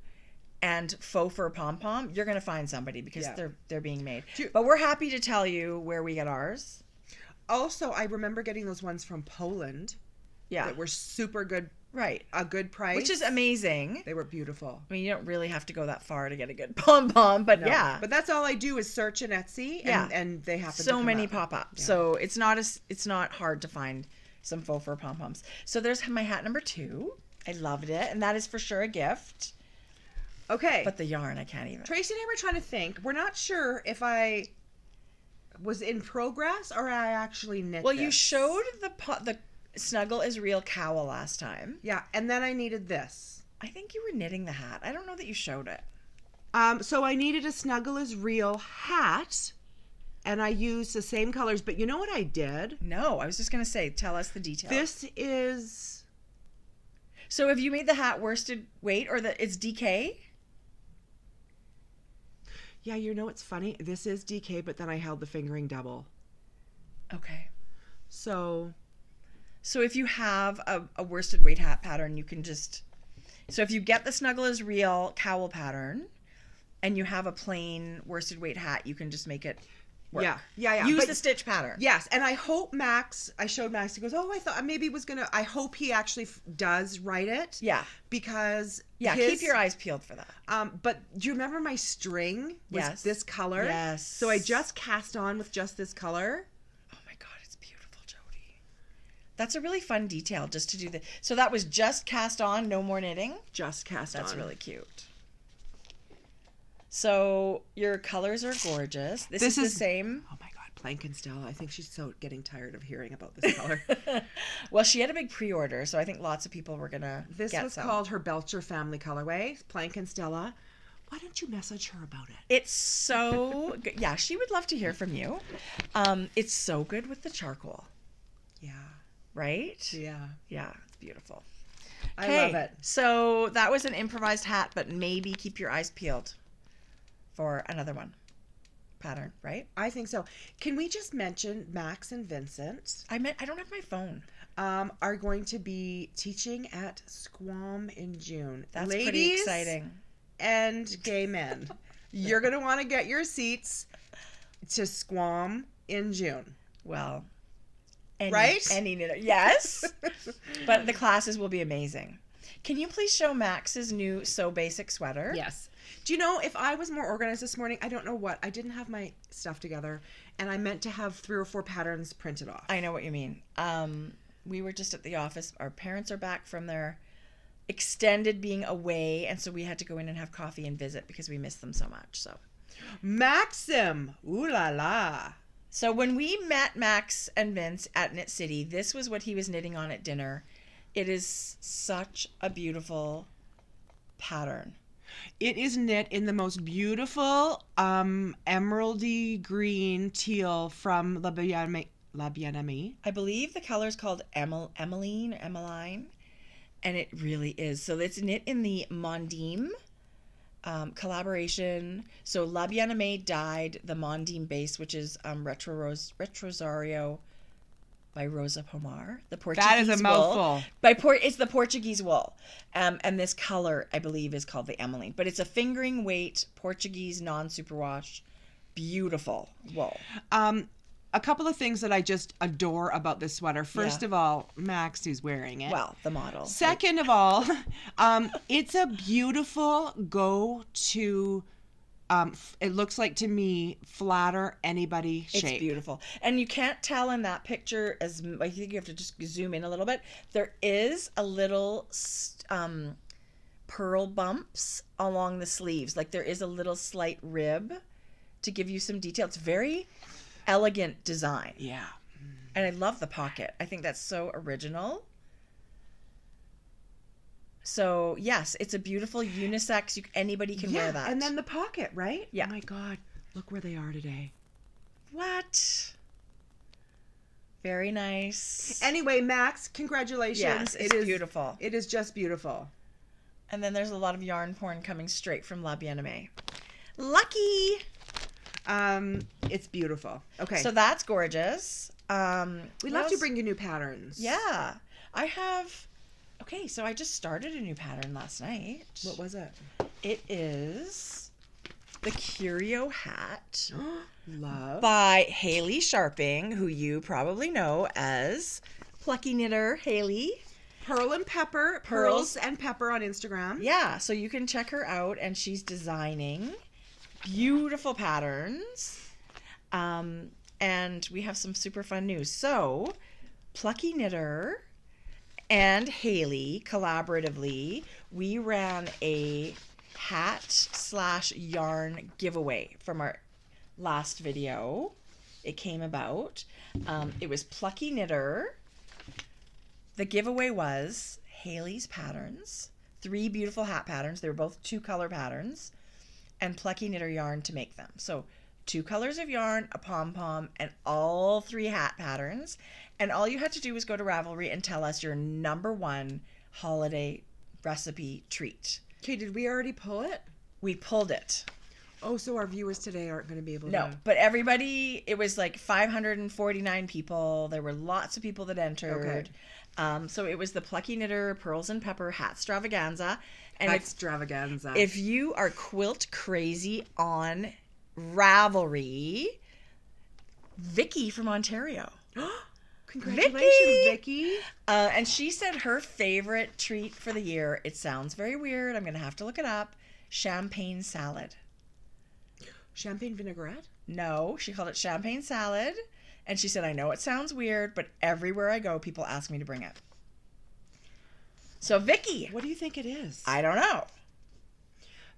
and faux fur pom-pom, you're going to find somebody because they're being made. But we're happy to tell you where we get ours. Also, I remember getting those ones from Poland. Yeah. That were super good. Right. A good price. Which is amazing. They were beautiful. I mean, you don't really have to go that far to get a good pom-pom, but yeah. But that's all I do is search in Etsy and they happen to come many up. pop up. Yeah. So it's not hard to find some faux fur pom-poms. So there's my hat number 2. I loved it, and that is for sure a gift. Okay. But the yarn, I can't even. Tracie and I were trying to think. We're not sure if I was in progress or I actually knit Well, this. you showed the Snuggle is Real cowl last time. Yeah, and then I needed this. I think you were knitting the hat. I don't know that you showed it. So I needed a Snuggle is Real hat, and I used the same colors. But you know what I did? No, I was just going to say, tell us the details. This is... So have you made the hat worsted weight or it's DK? Yeah, you know what's funny? This is DK, but then I held the fingering double. Okay. So if you have a worsted weight hat pattern, you can just... So if you get the Snuggle is Real cowl pattern and you have a plain worsted weight hat, you can just make it work. Yeah. Use But the stitch pattern. yes, and I hope I showed Max, he goes, oh, I thought maybe it was going to, I hope he actually does write it. Yeah. Because keep your eyes peeled for that. But do you remember my string was this color? Yes. So I just cast on with just this color. Oh my God, it's beautiful, Jodi. That's a really fun detail just to do the. So that was just cast on, no more knitting? Just cast on. That's really cute. So your colors are gorgeous. This is the same. Oh my God, Plank and Stella. I think she's so getting tired of hearing about this color. Well, she had a big pre-order, so I think lots of people were going to This was called her Belcher family colorway, Plank and Stella. Why don't you message her about it? It's so good. Yeah, she would love to hear from you. It's so good with the charcoal. Yeah. Right? Yeah. Yeah, it's beautiful. I love it. So that was an improvised hat, but maybe keep your eyes peeled for another one. Pattern, right? I think so. Can we just mention Max and Vincent? I don't have my phone. Are going to be teaching at Squam in June. That's Ladies pretty exciting. And gay men. You're going to want to get your seats to Squam in June. Well, right? Any knitter. Yes. But the classes will be amazing. Can you please show Max's new So Basic sweater? Yes. Do you know, if I was more organized this morning, I don't know what. I didn't have my stuff together, and I meant to have 3 or 4 patterns printed off. I know what you mean. We were just at the office. Our parents are back from their extended being away, and so we had to go in and have coffee and visit because we missed them so much. So, Maxim, ooh la la. So when we met Max and Vince at Knit City, this was what he was knitting on at dinner. It is such a beautiful pattern. It is knit in the most beautiful emeraldy green teal from La Bien-Aimée. I believe the color is called Emmeline, and it really is. So it's knit in the Mondim collaboration. So La Bien-Aimée dyed the Mondim base, which is Retrosario by Rosa Pomar. The Portuguese That is a mouthful. Wool. It's the Portuguese wool. And this color, I believe, is called the Emmeline. But it's a fingering weight Portuguese non-superwash, beautiful wool. A couple of things that I just adore about this sweater. First of all, Max, who's wearing it. Well, the model. Second of all, it's a beautiful go-to. It looks like, to me, flatter anybody shape. It's beautiful. And you can't tell in that picture, as I think you have to just zoom in a little bit. There is a little purl bumps along the sleeves. Like there is a little slight rib to give you some detail. It's very elegant design. Yeah. And I love the pocket. I think that's so original. So, yes, it's a beautiful unisex. Anybody can wear that. And then the pocket, right? Yeah. Oh, my God. Look where they are today. What? Very nice. Anyway, Max, congratulations. Yes, it's beautiful. It is just beautiful. And then there's a lot of yarn porn coming straight from La Bien-Aimée. Lucky! It's beautiful. Okay. So that's gorgeous. We'd love to bring you new patterns. Yeah. I have... Okay, so I just started a new pattern last night. What was it? It is the Curio Hat. Love. By Hayley Scharping, who you probably know as Plucky Knitter Hayley. Pearl and Pepper. Purls and Pepper on Instagram. Yeah, so you can check her out, and she's designing beautiful patterns. And we have some super fun news. So, Plucky Knitter and Hayley, collaboratively, we ran a hat/yarn giveaway from our last video. It came about. It was Plucky Knitter. The giveaway was Hayley's patterns, 3 beautiful hat patterns. They were both 2-color patterns, and Plucky Knitter yarn to make them. So 2 colors of yarn, a pom-pom, and all 3 hat patterns. And all you had to do was go to Ravelry and tell us your #1 holiday recipe treat. Okay, did we already pull it? We pulled it. Oh, so our viewers today aren't going to be able to... No, but everybody, it was like 549 people. There were lots of people that entered. Okay. So it was the Plucky Knitter Pearls and Pepper Hat Stravaganza. And Extravaganza. If you are quilt crazy on Ravelry, Vicky from Ontario. Congratulations, Vicky. And she said her favorite treat for the year, it sounds very weird, I'm going to have to look it up, champagne salad. Champagne vinaigrette? No, she called it champagne salad. And she said, I know it sounds weird, but everywhere I go, people ask me to bring it. So, Vicky. What do you think it is? I don't know.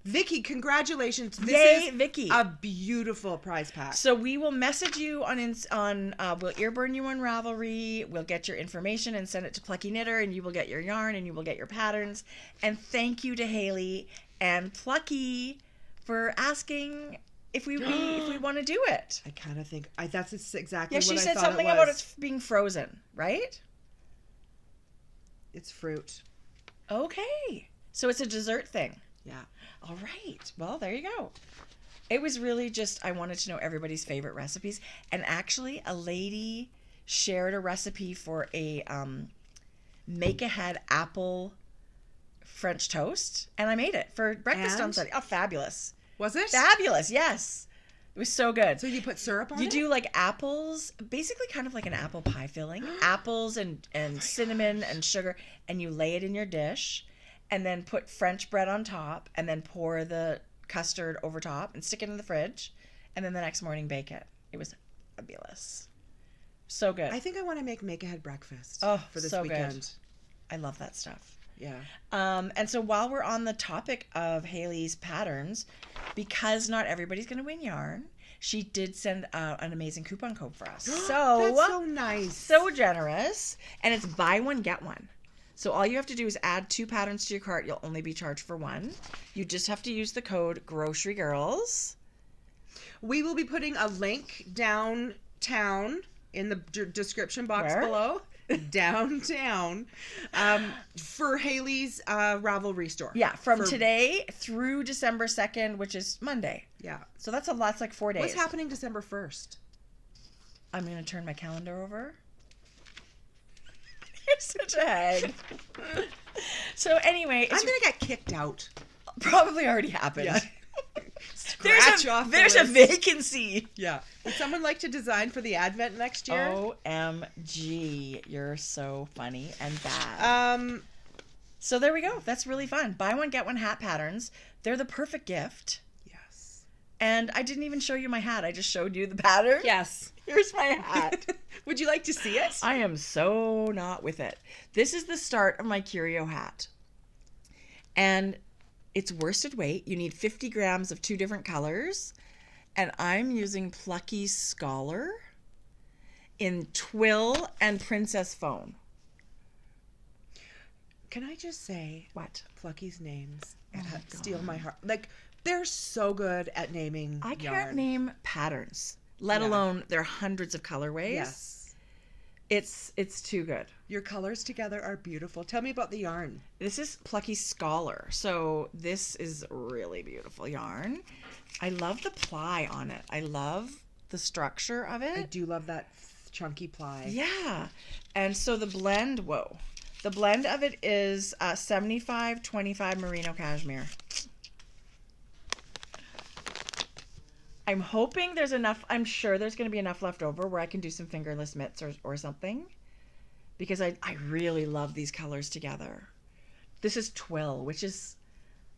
Vicky, congratulations. This Yay, is Vicky. A beautiful prize pack. So we will message you we'll earburn you on Ravelry. We'll get your information and send it to Plucky Knitter, and you will get your yarn and you will get your patterns. And thank you to Hayley and Plucky for asking if we want to do it. I kind of think that's exactly what I thought it was. Yeah, she said something about it being frozen, right? It's fruit. Okay. So it's a dessert thing. Yeah. All right. Well, there you go. It was really just, I wanted to know everybody's favorite recipes. And actually, a lady shared a recipe for a make-ahead apple French toast. And I made it for breakfast on Sunday. Oh, fabulous. Was it? Fabulous, yes. It was so good. So you put syrup on it? You do like apples, basically kind of like an apple pie filling. Apples and cinnamon and sugar. And you lay it in your dish. And then put French bread on top, and then pour the custard over top, and stick it in the fridge, and then the next morning bake it. It was fabulous, so good. I think I want to make ahead breakfast. For this so weekend. Good. I love that stuff. Yeah. And so while we're on the topic of Hayley's patterns, because not everybody's going to win yarn, she did send an amazing coupon code for us. So that's so nice, so generous, and it's buy one get one. So all you have to do is add 2 patterns to your cart. You'll only be charged for 1. You just have to use the code Grocery Girls. We will be putting a link downtown in the description box below. Downtown for Hayley's Ravelry store. Yeah, from today through December 2nd, which is Monday. Yeah. So that's like 4 days. What's happening December 1st? I'm going to turn my calendar over. You're such a hag. So anyway, I'm gonna get kicked out. Probably already happened. Yeah. There's a vacancy. Yeah. Would someone like to design for the Advent next year? OMG, you're so funny and bad. So there we go. That's really fun. Buy one get one hat patterns. They're the perfect gift. Yes. And I didn't even show you my hat. I just showed you the pattern. Yes. Here's my hat. Would you like to see it? I am so not with it. This is the start of my Curio hat. And it's worsted weight. You need 50 grams of 2 different colors. And I'm using Plucky Scholar in Twill and Princess Phone. Can I just say what? Plucky's names steal my heart. Like, they're so good at naming I can't yarn. name patterns. Let alone there are hundreds of colorways. Yes. It's too good. Your colors together are beautiful. Tell me about the yarn. This is Plucky Scholar. So this is really beautiful yarn. I love the ply on it. I love the structure of it. I do love that chunky ply. Yeah. And so the blend of it is 75-25 merino cashmere. I'm hoping there's enough. I'm sure there's going to be enough left over where I can do some fingerless mitts or something. Because I really love these colors together. This is Twill, which is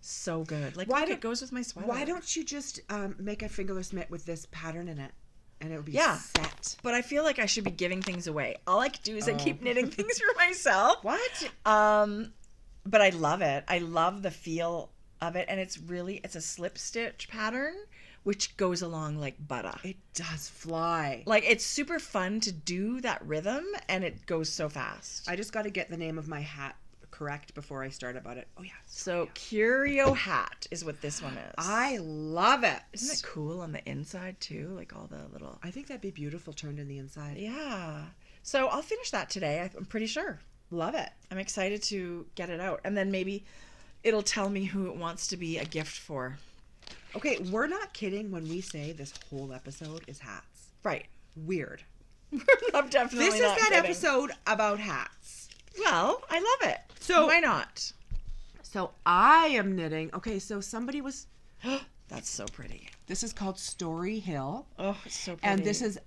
so good. Like, it goes with my sweater. Why don't you just make a fingerless mitt with this pattern in it? And it would be set. But I feel like I should be giving things away. All I do is I keep knitting things for myself. What? But I love it. I love the feel of it. And it's a slip stitch pattern, which goes along like butter. It does fly. Like, it's super fun to do that rhythm, and it goes so fast. I just got to get the name of my hat correct before I start about it. Oh, yeah. So, Curio Hat is what this one is. I love it. Isn't it cool on the inside, too? Like, all the little... I think that'd be beautiful turned in the inside. Yeah. So, I'll finish that today, I'm pretty sure. Love it. I'm excited to get it out. And then maybe it'll tell me who it wants to be a gift for. Okay, we're not kidding when we say this whole episode is hats. Right. Weird. I'm definitely This is not that kidding. episode about hats. Well, I love it. So why not? So I am knitting. Okay, so somebody was... That's so pretty. This is called Story Hill. Oh, it's so pretty. And this is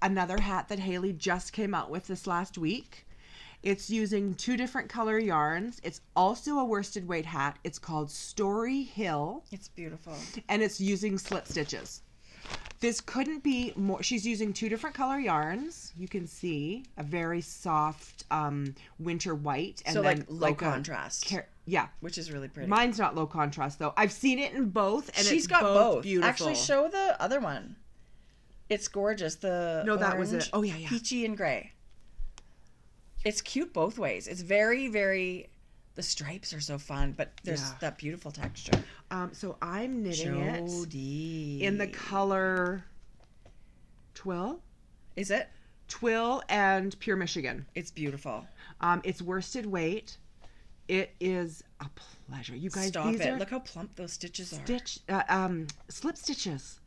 another hat that Hayley just came out with this last week. It's using 2 different color yarns. It's also a worsted weight hat. It's called Story Hill. It's beautiful. And it's using slip stitches. This couldn't be more. She's using 2 different color yarns. You can see a very soft winter white. And so then like low contrast. Yeah. Which is really pretty. Mine's not low contrast though. I've seen it in both, and she's it's got both. Beautiful. Actually, show the other one. It's gorgeous. The that was it. Oh yeah, peachy and gray. It's cute both ways. It's very, very. The stripes are so fun, but there's that beautiful texture. So I'm knitting Jodi. it in the color Twill. Is it? Twill and Pure Michigan. It's beautiful. It's worsted weight. It is a pleasure. You guys, Stop it. Look how plump those stitches are. Slip stitches.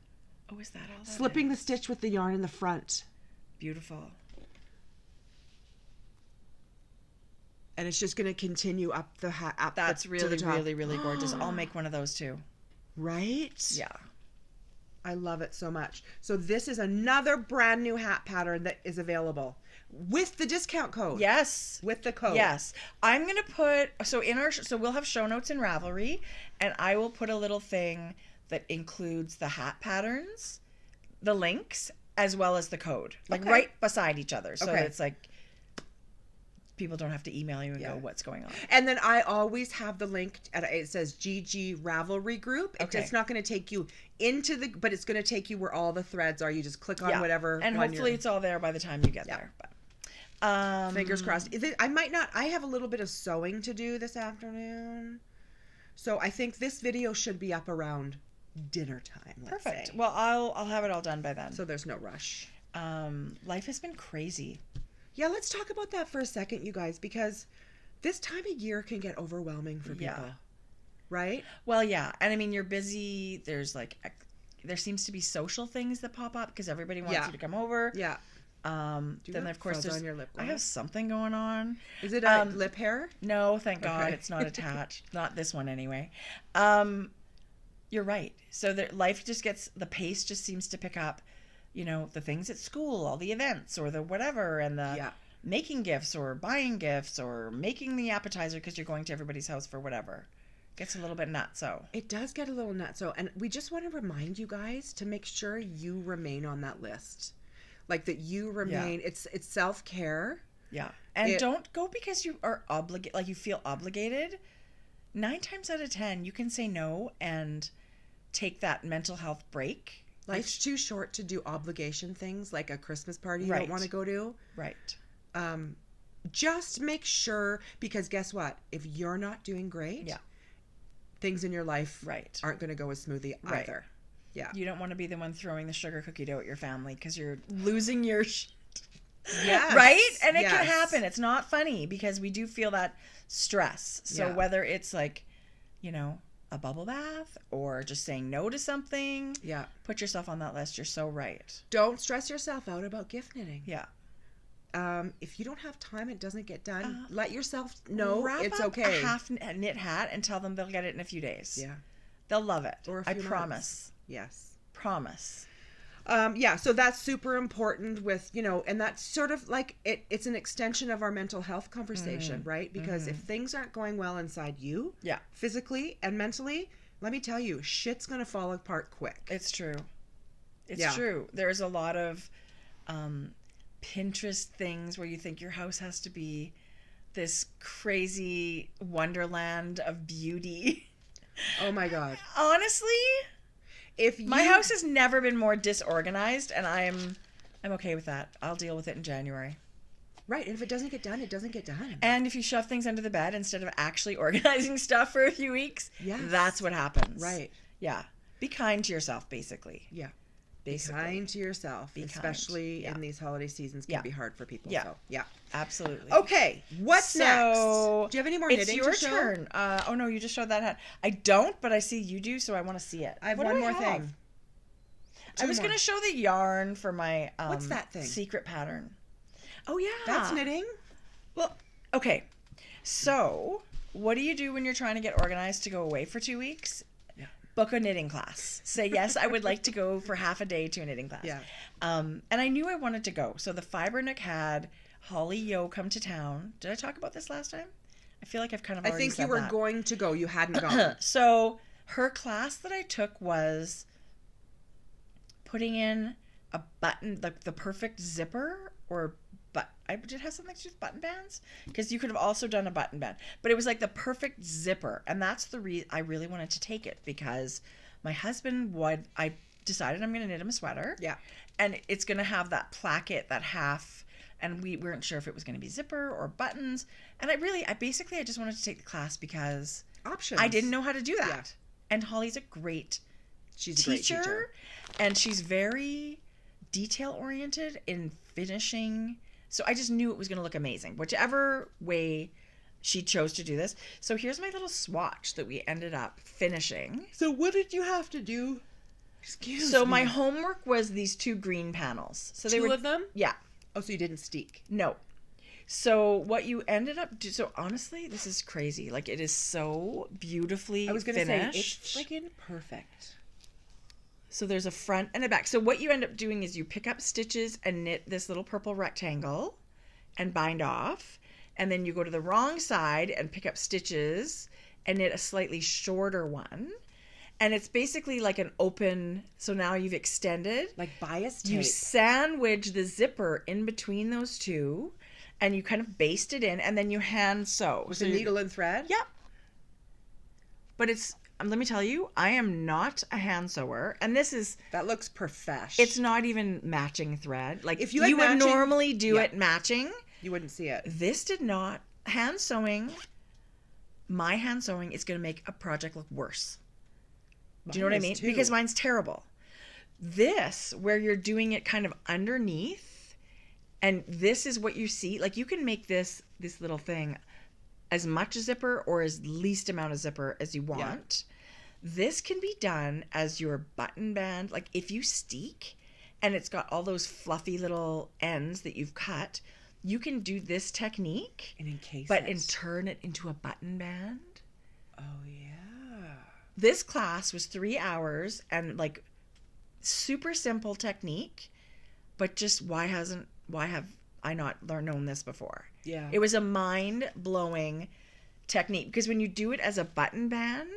Oh, is that all that Slipping is? the stitch with the yarn in the front. Beautiful. And it's just going to continue up the hat. That's to really, the top. really, really gorgeous. I'll make one of those too. Right? Yeah. I love it so much. So this is another brand new hat pattern that is available with the discount code. Yes. With the code. Yes. I'm going to put, so we'll have show notes in Ravelry, and I will put a little thing that includes the hat patterns, the links, as well as the code. Like right beside each other. So it's like, people don't have to email you and go, what's going on? And then I always have the link. It says GG Ravelry group. It's not going to take you into but it's going to take you where all the threads are. You just click on whatever. And hopefully it's all there by the time you get there. But fingers crossed. I have a little bit of sewing to do this afternoon. So I think this video should be up around dinner time. Perfect. Say. Well, I'll have it all done by then. So there's no rush. Life has been crazy. Yeah, let's talk about that for a second, you guys, because this time of year can get overwhelming for people. Right? Well, yeah. And I mean, you're busy. There seems to be social things that pop up because everybody wants you to come over. Yeah. Then of course on your lip gloss? I have something going on. Is it lip hair? No, thank God it's not attached. Not this one anyway. You're right. So life just the pace just seems to pick up. You know, the things at school, all the events or the whatever, and the making gifts or buying gifts or making the appetizer because you're going to everybody's house for whatever. Gets a little bit nutso. It does get a little nutso. And we just want to remind you guys to make sure you remain on that list. Like that you remain, it's self-care. Yeah. And don't go because you are obligated, like you feel obligated. 9 times out of 10, you can say no and take that mental health break. Life's too short to do obligation things like a Christmas party you don't want to go to. Right. Just make sure, because guess what? If you're not doing great, things in your life aren't going to go as smoothly either. Yeah. You don't want to be the one throwing the sugar cookie dough at your family because you're losing your shit. Yes. Right? And it can happen. It's not funny because we do feel that stress. So whether it's like, you know, a bubble bath or just saying no to something. Yeah. Put yourself on that list. You're so right. Don't stress yourself out about gift knitting. Yeah. If you don't have time, it doesn't get done. Let yourself know it's okay. Wrap up a half knit hat and tell them they'll get it in a few days. Yeah. They'll love it. Or a few I promise. months. Yes. Promise. So that's super important with, you know, and that's sort of like it's an extension of our mental health conversation, right? Because if things aren't going well inside you, physically and mentally, let me tell you, shit's going to fall apart quick. It's true. It's true. There's a lot of Pinterest things where you think your house has to be this crazy wonderland of beauty. Oh my God. Honestly, my house has never been more disorganized, and I'm okay with that. I'll deal with it in January. Right, and if it doesn't get done, it doesn't get done. And if you shove things under the bed instead of actually organizing stuff for a few weeks, that's what happens. Right. Yeah. Be kind to yourself, basically. Yeah. Basically. Be kind to yourself, especially in these holiday seasons can be hard for people. Yeah. So, yeah. Absolutely. Okay, what's next? Do you have any more knitting to show? It's your turn. Oh, no, you just showed that hat. I don't, but I see you do, so I want to see it. I have one more thing. I was going to show the yarn for my what's that thing? Secret pattern. Oh, yeah. That's knitting? Well, okay. So, what do you do when you're trying to get organized to go away for 2 weeks? Yeah. book a knitting class. Say, yes, I would like to go for half a day to a knitting class. Yeah. And I knew I wanted to go. So the Fiber Nook had Holly Yo come to town. Did I talk about this last time? I feel like I've kind of already said that. I think you were going to go. You hadn't gone. So her class that I took was putting in a button, like the perfect zipper, or did it have something to do with button bands? Because you could have also done a button band, but it was like the perfect zipper, and that's the reason I really wanted to take it, because my husband I decided I'm going to knit him a sweater. Yeah, and it's going to have that placket, that half, and we weren't sure if it was going to be zipper or buttons, and I just wanted to take the class because options. I didn't know how to do that. Yeah. And Holly's a great She's a great teacher, and she's very detail oriented in finishing. So I just knew it was going to look amazing, whichever way she chose to do this. So here's my little swatch that we ended up finishing. So what did you have to do? So my homework was these 2 green panels. So two of them? Yeah. Oh, so you didn't steek? No. So what you ended up so honestly, this is crazy. Like, it is so beautifully finished. I was going to say, it's freaking perfect. So there's a front and a back. So what you end up doing is you pick up stitches and knit this little purple rectangle and bind off. And then you go to the wrong side and pick up stitches and knit a slightly shorter one. And it's basically like an open, so now you've extended. Like bias tape. You sandwich the zipper in between those two, and you kind of baste it in, and then you hand sew. With a needle and thread? Yep. But it's... let me tell you, I am not a hand sewer, and this is... That looks professional. It's not even matching thread. Like, if you would normally do it matching. You wouldn't see it. This did not. Hand sewing, my hand sewing is going to make a project look worse. Do you know what I mean? Too. Because mine's terrible. This, where you're doing it kind of underneath, and this is what you see. Like, you can make this little thing as much a zipper or as least amount of zipper as you want. Yeah. This can be done as your button band. Like, if you steek and it's got all those fluffy little ends that you've cut, you can do this technique and encase but turn it into a button band. Oh, yeah. This class was 3 hours and like super simple technique, but just why have I not known this before? Yeah. It was a mind-blowing technique, because when you do it as a button band,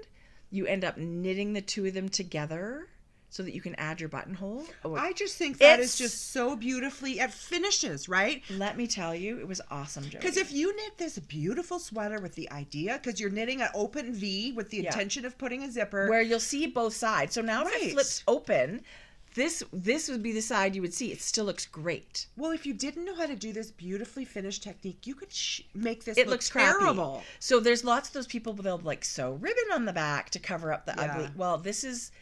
you end up knitting the 2 of them together so that you can add your buttonhole. Oh, I just think that is just so beautifully, it finishes, right? Let me tell you, it was awesome, Jodi. Because if you knit this beautiful sweater with the idea, because you're knitting an open V with the intention of putting a zipper. Where you'll see both sides. So now if it flips open, this would be the side you would see. It still looks great. Well, if you didn't know how to do this beautifully finished technique, you could make this look looks terrible. Crappy. So there's lots of those people, they'll like sew ribbon on the back to cover up the ugly. Well, this is,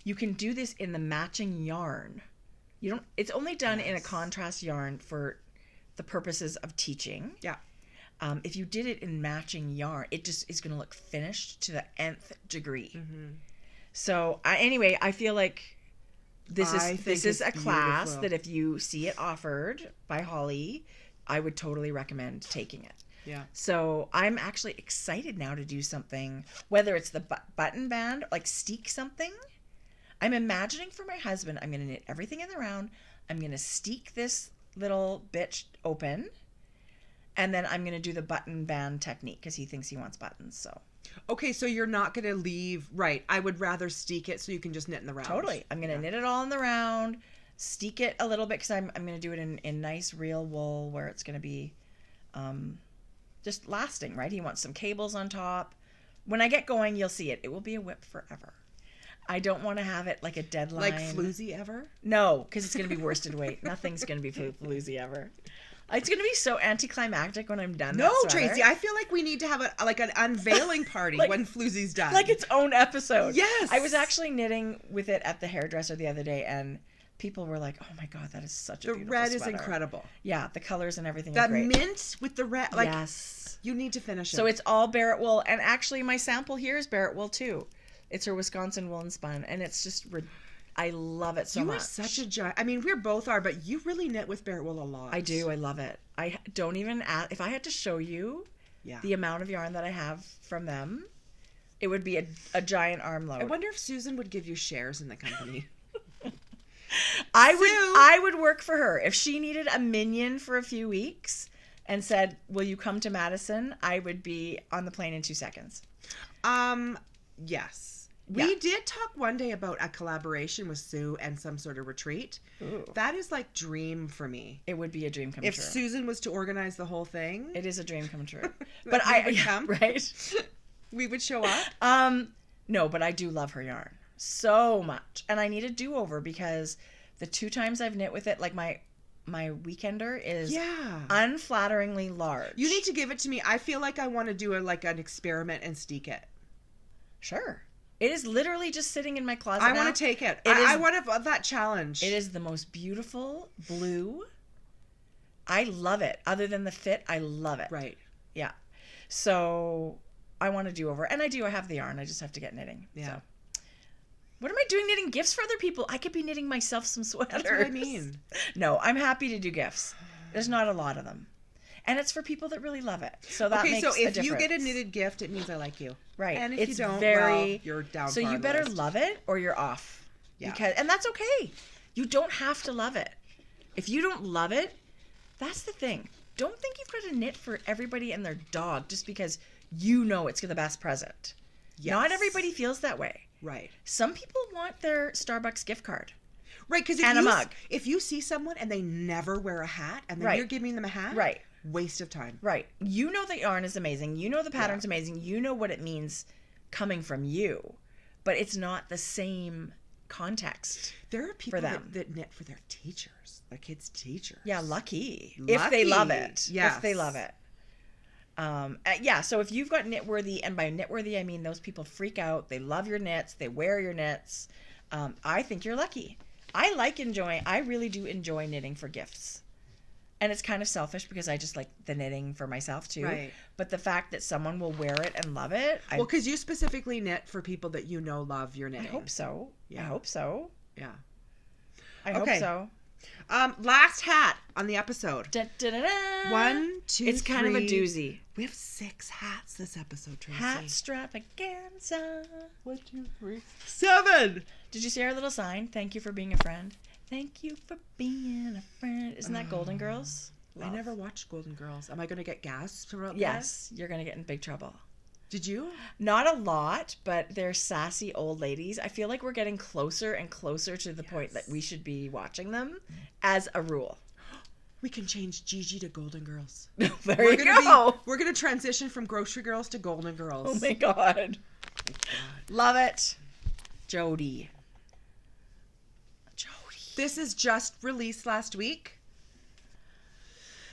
you can do this in the matching yarn. It's only done in a contrast yarn for the purposes of teaching. Yeah. If you did it in matching yarn, it just is going to look finished to the nth degree. Mm-hmm. So anyway, I feel like this is a class that if you see it offered by Holly, I would totally recommend taking it. Yeah. So I'm actually excited now to do something, whether it's the button band, like steek something. I'm imagining for my husband, I'm going to knit everything in the round. I'm going to steek this little bitch open. And then I'm going to do the button band technique because he thinks he wants buttons. So. Okay, so you're not going to leave, right. I would rather steek it so you can just knit in the round. Totally. I'm going to knit it all in the round, steek it a little bit because I'm going to do it in nice real wool where it's going to be just lasting, right? He wants some cables on top. When I get going, you'll see it. It will be a whip forever. I don't want to have it like a deadline. Like floozy ever? No, because it's going to be worsted weight. Nothing's going to be floozy ever. It's going to be so anticlimactic when I'm done. No, Tracie, I feel like we need to have an unveiling party when Floozy's done. Like its own episode. Yes. I was actually knitting with it at the hairdresser the other day, and people were like, "Oh my god, that is such a beautiful red sweater." is incredible. Yeah, the colors and everything that are great. mint with the red, like, yes. You need to finish it. So it's all Barrett wool, and actually my sample here is Barrett wool too. It's her Wisconsin woolen spun, and it's just I love it so much. You are such a giant. I mean, we both are, but you really knit with Barrett wool a lot. I do. I love it. I don't even if I had to show you the amount of yarn that I have from them, It would be a giant arm load. I wonder if Susan would give you shares in the company. I would work for her. If she needed a minion for a few weeks and said, will you come to Madison? I would be on the plane in 2 seconds. Yes. We did talk one day about a collaboration with Sue and some sort of retreat. Ooh. That is like dream for me. It would be a dream come true. If Susan was to organize the whole thing. It is a dream come true. But I would come. Right? We would show up. No, but I do love her yarn so much. And I need a do-over because the 2 times I've knit with it, like my weekender is unflatteringly large. You need to give it to me. I feel like I want to do an experiment and steek it. Sure. It is literally just sitting in my closet I now. want to take it. I want that challenge. It is the most beautiful blue. I love it. Other than the fit, I love it. Right. Yeah. So I want to do over. And I have the yarn. I just have to get knitting. Yeah. So. What am I doing knitting gifts for other people? I could be knitting myself some sweaters. That's what I mean. No, I'm happy to do gifts. There's not a lot of them. And it's for people that really love it. So that makes a difference. So if you get a knitted gift, it means I like you. Right. And if you don't, well, you're down. So you better love it or you're off. Yeah. And that's okay. You don't have to love it. If you don't love it, that's the thing. Don't think you've got to knit for everybody and their dog just because you know it's the best present. Yes. Not everybody feels that way. Right. Some people want their Starbucks gift card. Right, because a mug. If you see someone and they never wear a hat and then you're giving them a hat, right. Waste of time. Right. You know the yarn is amazing. You know the pattern's amazing. You know what it means coming from you. But it's not the same context. There are people that knit for their teachers, their kids' teachers. Yeah, lucky. If they love it. Yes. If they love it. So if you've got knitworthy, and by knitworthy I mean those people freak out, they love your knits, they wear your knits, I think you're lucky. I really do enjoy knitting for gifts. And it's kind of selfish because I just like the knitting for myself too. Right. But the fact that someone will wear it and love it. Well, because you specifically knit for people that you know love your knitting. I hope so. Yeah. I hope so. Yeah. I hope so. Last hat on the episode. Da, da, da, da. 1, 2, It's kind of a doozy. We have 6 hats this episode, Tracie. Hat stravaganza. 1, 2, 3, 7. Did you see our little sign? Thank you for being a friend. Thank you for being a friend. Isn't that Golden Girls? I never watched Golden Girls. Am I going to get gas throughout Yes, you're going to get in big trouble. Did you? Not a lot, but they're sassy old ladies. I feel like we're getting closer and closer to the point that we should be watching them as a rule. We can change Gigi to Golden Girls. There you go. We're going to transition from Grocery Girls to Golden Girls. Oh my God. Love it. Jodi. This is just released last week.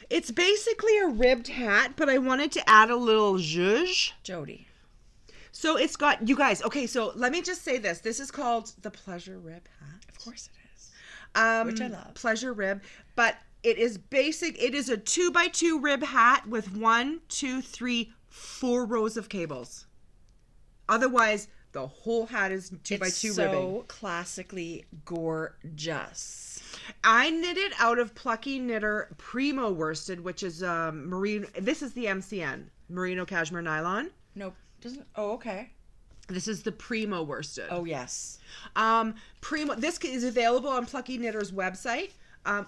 It's basically a ribbed hat, but I wanted to add a little zhuzh. Jodi. So it's got, you guys, okay, so let me just say this. This is called the Pleasure Rib hat. Of course it is. Which I love. Pleasure Rib. But it is basic. It is a 2x2 rib hat with 1, 2, 3, 4 rows of cables. Otherwise, the whole hat is 2x2 ribbing. It's so classically gorgeous. I knit it out of Plucky Knitter Primo Worsted, which is merino. This is the MCN, Merino Cashmere Nylon. Nope. Doesn't. Oh, okay. This is the Primo Worsted. Oh, yes. Primo. This is available on Plucky Knitter's website.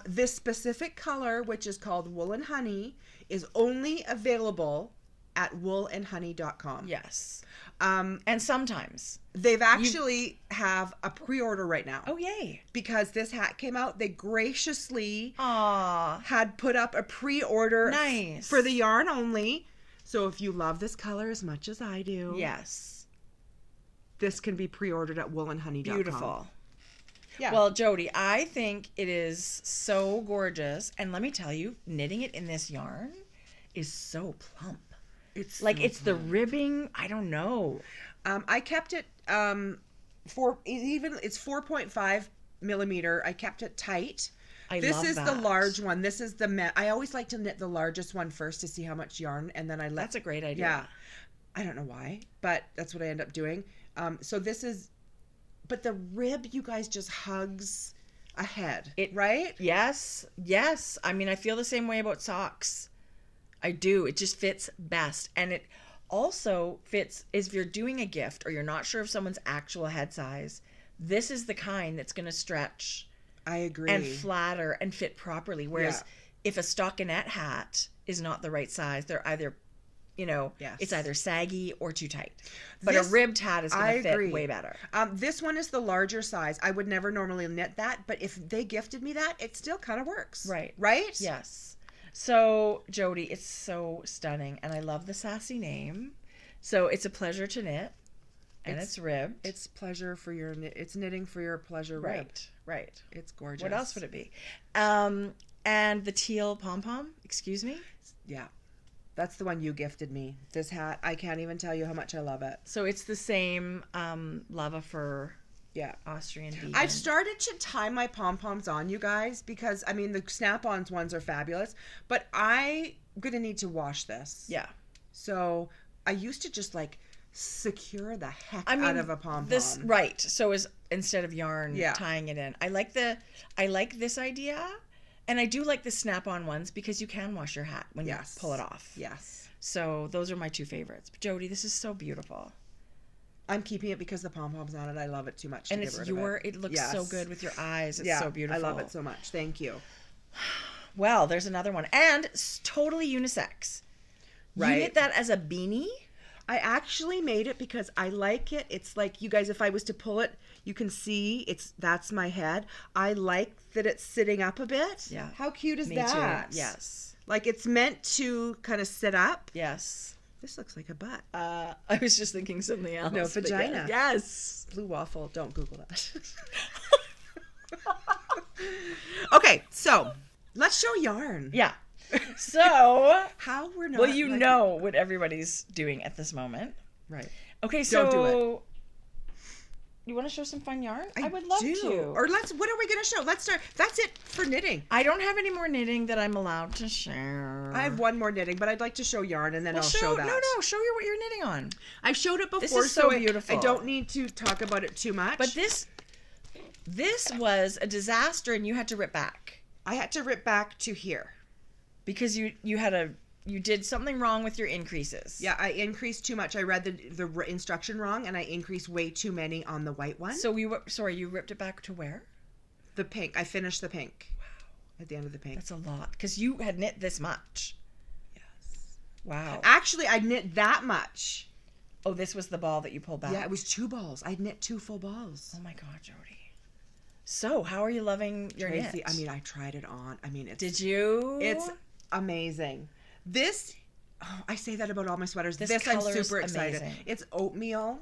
This specific color, which is called Wool and Honey, is only available at woolandhoney.com. Yes. And sometimes they've actually have a pre-order right now. Oh, yay. Because this hat came out, they graciously Aww. had put up a pre-order nice. For the yarn only. So if you love this color as much as I do, yes, this can be pre-ordered at woolandhoney.com. Beautiful. Yeah. Well, Jodi, I think it is so gorgeous. And let me tell you, knitting it in this yarn is so plump. It's like so it's plump. The ribbing. I don't know. I kept it it's 4.5 millimeter. I kept it tight. This is the large one. This is the I always like to knit the largest one first to see how much yarn, and then That's a great idea. Yeah. I don't know why, but that's what I end up doing. So this is, but the rib, you guys, just hugs a head, right? Yes. Yes. I mean, I feel the same way about socks. I do. It just fits best. And it also fits, if you're doing a gift or you're not sure of someone's actual head size, this is the kind that's going to stretch. I agree. And flatter and fit properly. Whereas if a stockinette hat is not the right size, they're either, it's either saggy or too tight. But a ribbed hat is going to fit way better. This one is the larger size. I would never normally knit that, but if they gifted me that, it still kind of works. Right. Right? Yes. So, Jodi, it's so stunning. And I love the sassy name. So, it's a pleasure to knit. And it's ribbed. It's pleasure for your it's knitting for your pleasure ribbed. Right. It's gorgeous. What else would it be? And the teal pom-pom, excuse me? Yeah. That's the one you gifted me. This hat, I can't even tell you how much I love it. So it's the same lava fur Austrian vegan. I've started to tie my pom-poms on, you guys, because, I mean, the snap-ons ones are fabulous, but I'm going to need to wash this. Yeah. So I used to just, secure the heck out of a pom-pom. Right. So instead of yarn tying it in. I like this idea, and I do like the snap-on ones because you can wash your hat when you pull it off. Yes. So those are my two favorites. But Jodi, this is so beautiful. I'm keeping it because the pom-poms on it. I love it too much. And it looks so good with your eyes. It's so beautiful. I love it so much. Thank you. Well, there's another one, and it's totally unisex. Right. You knit that as a beanie. I actually made it because I like it. It's like, you guys, if I was to pull it, you can see that's my head. I like that it's sitting up a bit. Yeah. How cute is that? Too. Yes. Like it's meant to kind of sit up. Yes. This looks like a butt. I was just thinking something else. No, vagina. Yes. Blue waffle. Don't Google that. Okay, so let's show yarn. Yeah. So how we're not. Well, know what everybody's doing at this moment, right? Okay, so don't do it. You want to show some fun yarn? I would love to. Or what are we going to show? Let's start. That's it for knitting. I don't have any more knitting that I'm allowed to share. I have one more knitting, but I'd like to show yarn, and then I'll show that. No, show you what you're knitting on. I've showed it before, this is so beautiful. I don't need to talk about it too much. But this was a disaster, and you had to rip back. I had to rip back to here. Because you did something wrong with your increases. Yeah, I increased too much. I read the instruction wrong, and I increased way too many on the white one. So you ripped it back to where? The pink. I finished the pink. Wow. At the end of the pink. That's a lot. Because you had knit this much. Yes. Wow. Actually, I knit that much. Oh, this was the ball that you pulled back? Yeah, it was 2 balls. I knit 2 full balls. Oh my God, Jodi. So, how are you loving your Tracie, knit? I mean, I tried it on. I mean, Did you? It's amazing. This, I say that about all my sweaters. This I'm super excited. Amazing. It's oatmeal.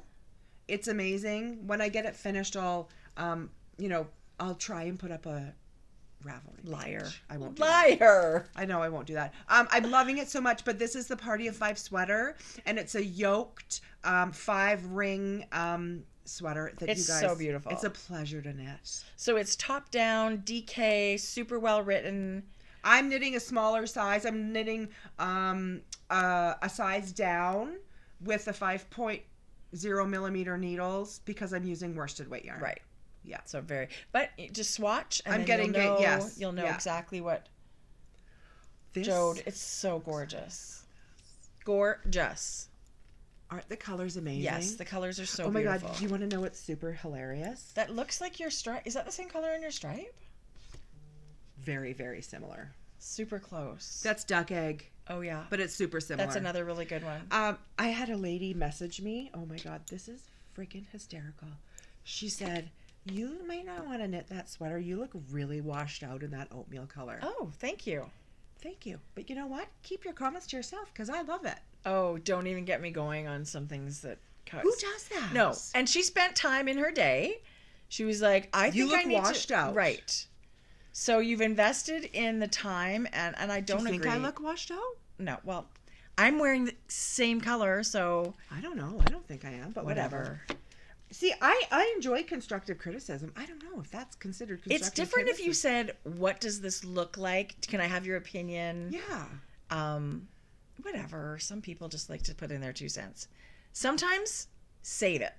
It's amazing. When I get it finished, I'll try and put up a Ravelry. Liar. I won't. Liar. I know I won't do that. I'm loving it so much, but this is the Party of 5 sweater, and it's a yoked 5-ring sweater that it's you guys. So beautiful. It's a pleasure to knit. So it's top down, DK, super well written. I'm knitting a smaller size. I'm knitting a size down with the 5.0 millimeter needles because I'm using worsted weight yarn. Right. Yeah. So but just swatch and I'm getting you'll know exactly what. Jode, it's so gorgeous. Gorgeous. Aren't the colors amazing? Yes, the colors are so beautiful. Oh my beautiful. God, do you want to know what's super hilarious? That looks like your stripe. Is that the same color in your stripe? Very, very similar. Super close. That's duck egg. Oh, yeah. But it's super similar. That's another really good one. I had a lady message me. Oh my God, this is freaking hysterical. She said, you might not want to knit that sweater. You look really washed out in that oatmeal color. Oh, thank you. Thank you. But you know what? Keep your comments to yourself because I love it. Oh, don't even get me going on some things that... Who does that? No. And she spent time in her day. She was like, I think I need to... You look washed out. Right. So you've invested in the time, and I don't agree. Do you think I look washed out? No. Well, I'm wearing the same color, so... I don't know. I don't think I am, but whatever. See, I enjoy constructive criticism. I don't know if that's considered constructive It's different criticism. if you said, what does this look like? Can I have your opinion? Yeah. Whatever. Some people just like to put in their 2 cents. Sometimes, save it.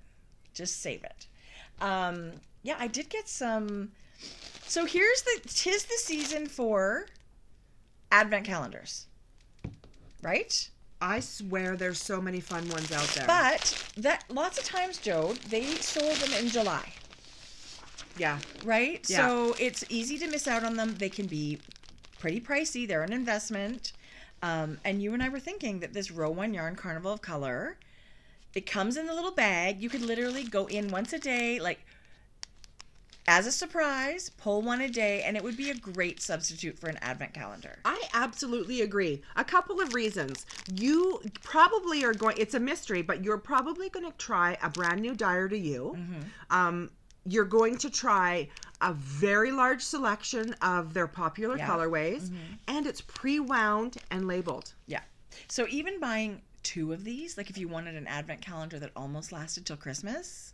Just save it. Yeah, I did get some... So tis the season for advent calendars. Right? I swear there's so many fun ones out there. But that lots of times, Jode, they sold them in July. Yeah. Right? Yeah. So it's easy to miss out on them. They can be pretty pricey. They're an investment. And you and I were thinking that this Row 1 Yarn Carnival of Color, it comes in a little bag. You could literally go in once a day, like as a surprise, pull one a day, and it would be a great substitute for an advent calendar. I absolutely agree. A couple of reasons. You probably are going, it's a mystery, but you're probably going to try a brand new dyer to you. Mm-hmm. You're going to try a very large selection of their popular colorways, and it's pre-wound and labeled. Yeah. So even buying 2 of these, like if you wanted an advent calendar that almost lasted till Christmas,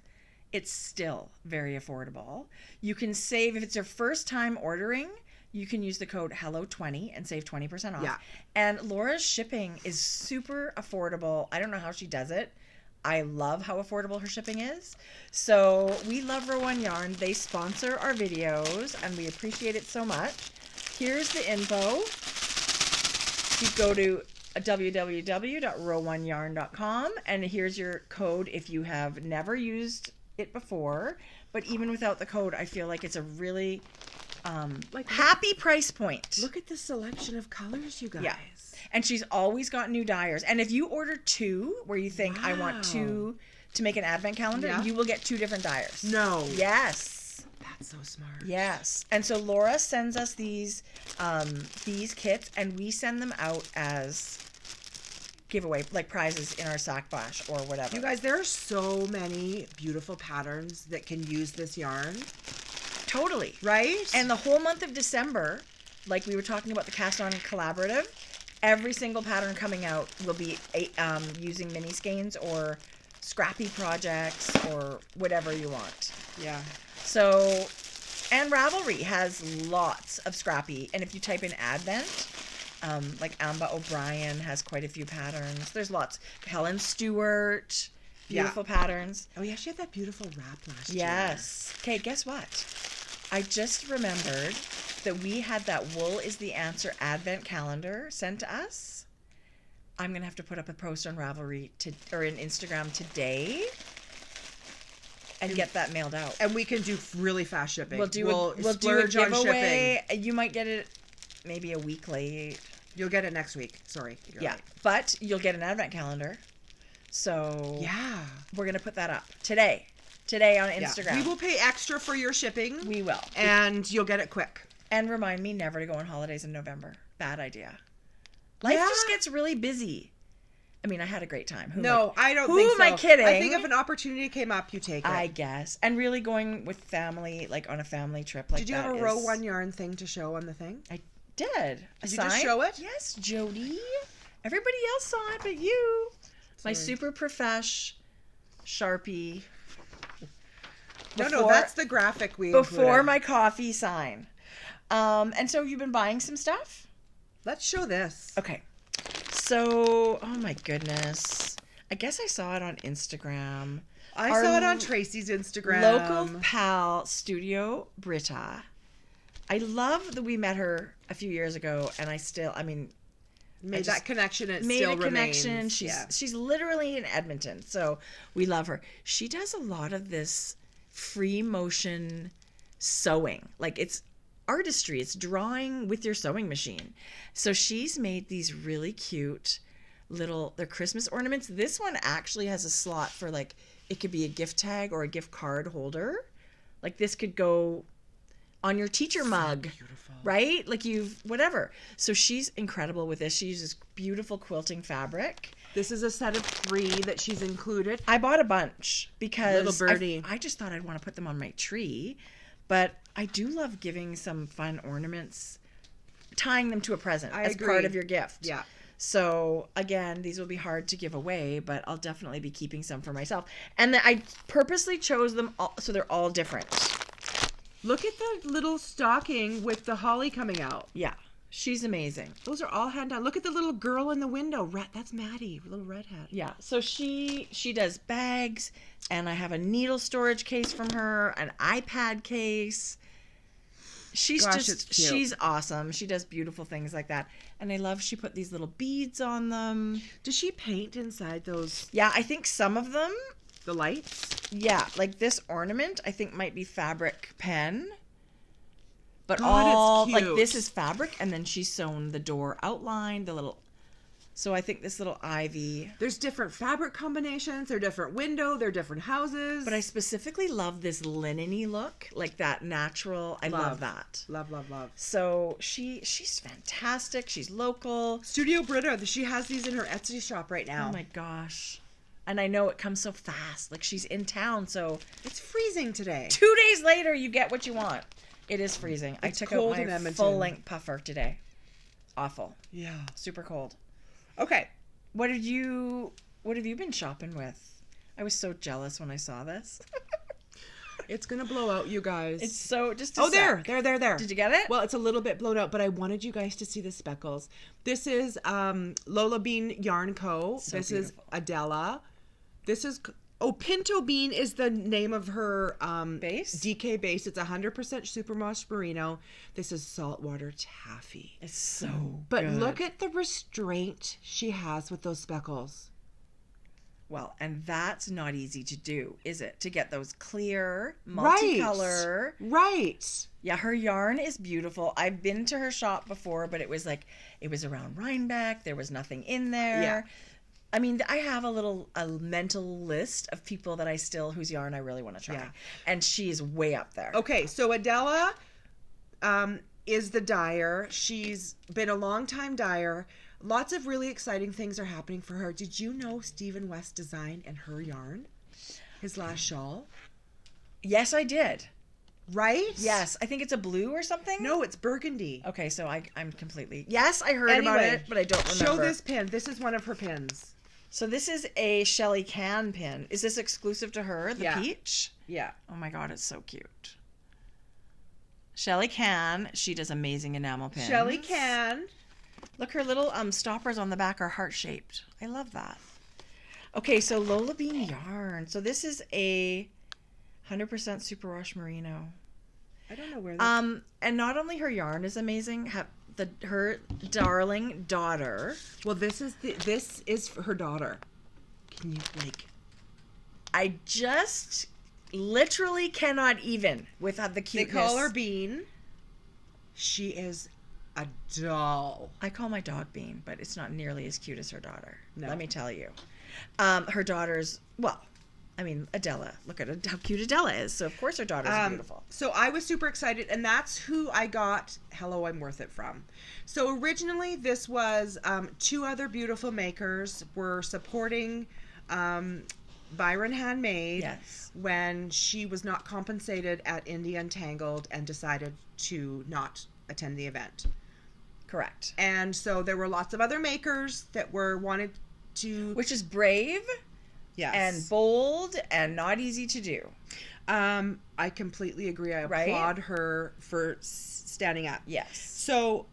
it's still very affordable. You can save, if it's your first time ordering, you can use the code HELLO20 and save 20% off. Yeah. And Laura's shipping is super affordable. I don't know how she does it. I love how affordable her shipping is. So we love Row 1 Yarn. They sponsor our videos, and we appreciate it so much. Here's the info. You go to www.row1yarn.com, and here's your code if you have never used it before. But even without the code, I feel like it's a really happy price point. Look at the selection of colors, you guys. Yeah. And she's always got new dyers. And if you order 2, where you think, I want 2 to make an advent calendar, you will get 2 different dyers. No. Yes. That's so smart. Yes. And so Laura sends us these kits, and we send them out as giveaway, like prizes in our sack bash or whatever. You guys, there are so many beautiful patterns that can use this yarn. Totally. Right? And the whole month of December, like we were talking about the Cast On Collaborative, every single pattern coming out will be using mini skeins or scrappy projects or whatever you want. Yeah. So, and Ravelry has lots of scrappy. And if you type in Advent, like Amba O'Brien has quite a few patterns. There's lots. Helen Stewart, beautiful patterns. Oh yeah, she had that beautiful wrap last year. Yes. Okay, guess what? I just remembered that we had that Wool is the Answer Advent calendar sent to us. I'm going to have to put up a post on Ravelry or in Instagram today and get that mailed out. And we can do really fast shipping. We'll do a giveaway. You might get it maybe a week late. You'll get it next week. Sorry. Yeah. Right. But you'll get an Advent calendar. So yeah, we're going to put that up today on Instagram. Yeah. We will pay extra for your shipping. We will. And you'll get it quick. And remind me never to go on holidays in November. Bad idea. Life just gets really busy. I mean, I had a great time. I don't think so. Who am I kidding? I think if an opportunity came up, you take it. I guess. And really going with family, like on a family trip like that. Did you have a Row 1 Yarn thing to show on the thing? I did. Did you just show it? Yes, Jody. Everybody else saw it but you. Sorry. My super profesh Sharpie. No, that's the graphic we included. Before my coffee sign. And so you've been buying some stuff? Let's show this. Okay. So, oh my goodness. I guess I saw it on Instagram. I saw it on Tracie's Instagram. Local pal, Studio Britta. I love that we met her a few years ago, and made that connection. It made still a remains. connection. She's literally in Edmonton, so we love her. She does a lot of this free motion sewing. Like, it's artistry. It's drawing with your sewing machine. So she's made these really cute they're Christmas ornaments. This one actually has a slot for, like, it could be a gift tag or a gift card holder. Like, this could go on your teacher mug, beautiful. Right? Like, whatever. So she's incredible with this. She uses beautiful quilting fabric. This is a set of 3 that she's included. I bought a bunch because Little birdie. I just thought I'd want to put them on my tree. But I do love giving some fun ornaments, tying them to a present as part of your gift. Yeah. So, again, these will be hard to give away, but I'll definitely be keeping some for myself. And I purposely chose them all, so they're all different. Look at the little stocking with the holly coming out. Yeah. She's amazing. Those are all hand done. Look at the little girl in the window. That's Maddie, little red hat. Yeah. So she does bags, and I have a needle storage case from her, an iPad case. She's awesome. She does beautiful things like that. And I love she put these little beads on them. Does she paint inside those? Yeah, I think some of them. The lights? Yeah, like this ornament I think might be fabric pen. But God, it's cute. like this is fabric, and then she's sewn the door outline, the little. So I think this little ivy. There's different fabric combinations. They're different window. They're different houses. But I specifically love this linen-y look, like that natural. I love that. Love, love, love. So she's fantastic. She's local. Studio Britta, she has these in her Etsy shop right now. Oh my gosh. And I know it comes so fast. Like she's in town, so it's freezing today. 2 days later, you get what you want. It is freezing. I took out my full-length puffer today. Awful. Yeah. Super cold. Okay. What have you been shopping with? I was so jealous when I saw this. It's gonna blow out, you guys. It's so just. There. Did you get it? Well, it's a little bit blown out, but I wanted you guys to see the speckles. This is Lola Beanie Yarn Co. So this beautiful. is Adela. This is Pinto Bean is the name of her base. DK base. It's 100% superwash merino. This is saltwater taffy. It's so But good. look at the restraint she has with those speckles. Well, and that's not easy to do, is it? To get those clear, multicolor. Right. Yeah, her yarn is beautiful. I've been to her shop before, but it was around Rhinebeck. There was nothing in there. Yeah. I mean, I have a mental list of people that whose yarn I really want to try. Yeah. And she is way up there. Okay, so Adela is the dyer. She's been a long time dyer. Lots of really exciting things are happening for her. Did you know Stephen West designed and her yarn? His last shawl? Yes, I did. Right? Yes. I think it's a blue or something. No, it's burgundy. Okay, so I'm completely... Yes, I heard about it, but I don't remember. Show this pin. This is one of her pins. So this is a Shelly Can pin. Is this exclusive to her, the peach? Yeah. Oh my God, it's so cute. Shelly Can. She does amazing enamel pins. Shelly Can. Look, her little stoppers on the back are heart-shaped. I love that. Okay, so Lola Beanie Yarn. So this is a 100% superwash merino. I don't know where that and not only her yarn is amazing, her darling daughter. Well, this is for her daughter. Can you I just literally cannot even with the cuteness. They call her Bean. She is a doll. I call my dog Bean, but it's not nearly as cute as her daughter. No. Let me tell you. Her daughter's, Adela. Look at how cute Adela is. So, of course, her daughter's beautiful. So, I was super excited, and that's who I got Hello, I'm Worth It from. So, originally, this was two other beautiful makers were supporting Byron Handmade when she was not compensated at Indie Untangled and decided to not attend the event. Correct. And so there were lots of other makers that wanted to... Which is brave. Yes. And bold and not easy to do. I completely agree. I applaud her for standing up. Yes. So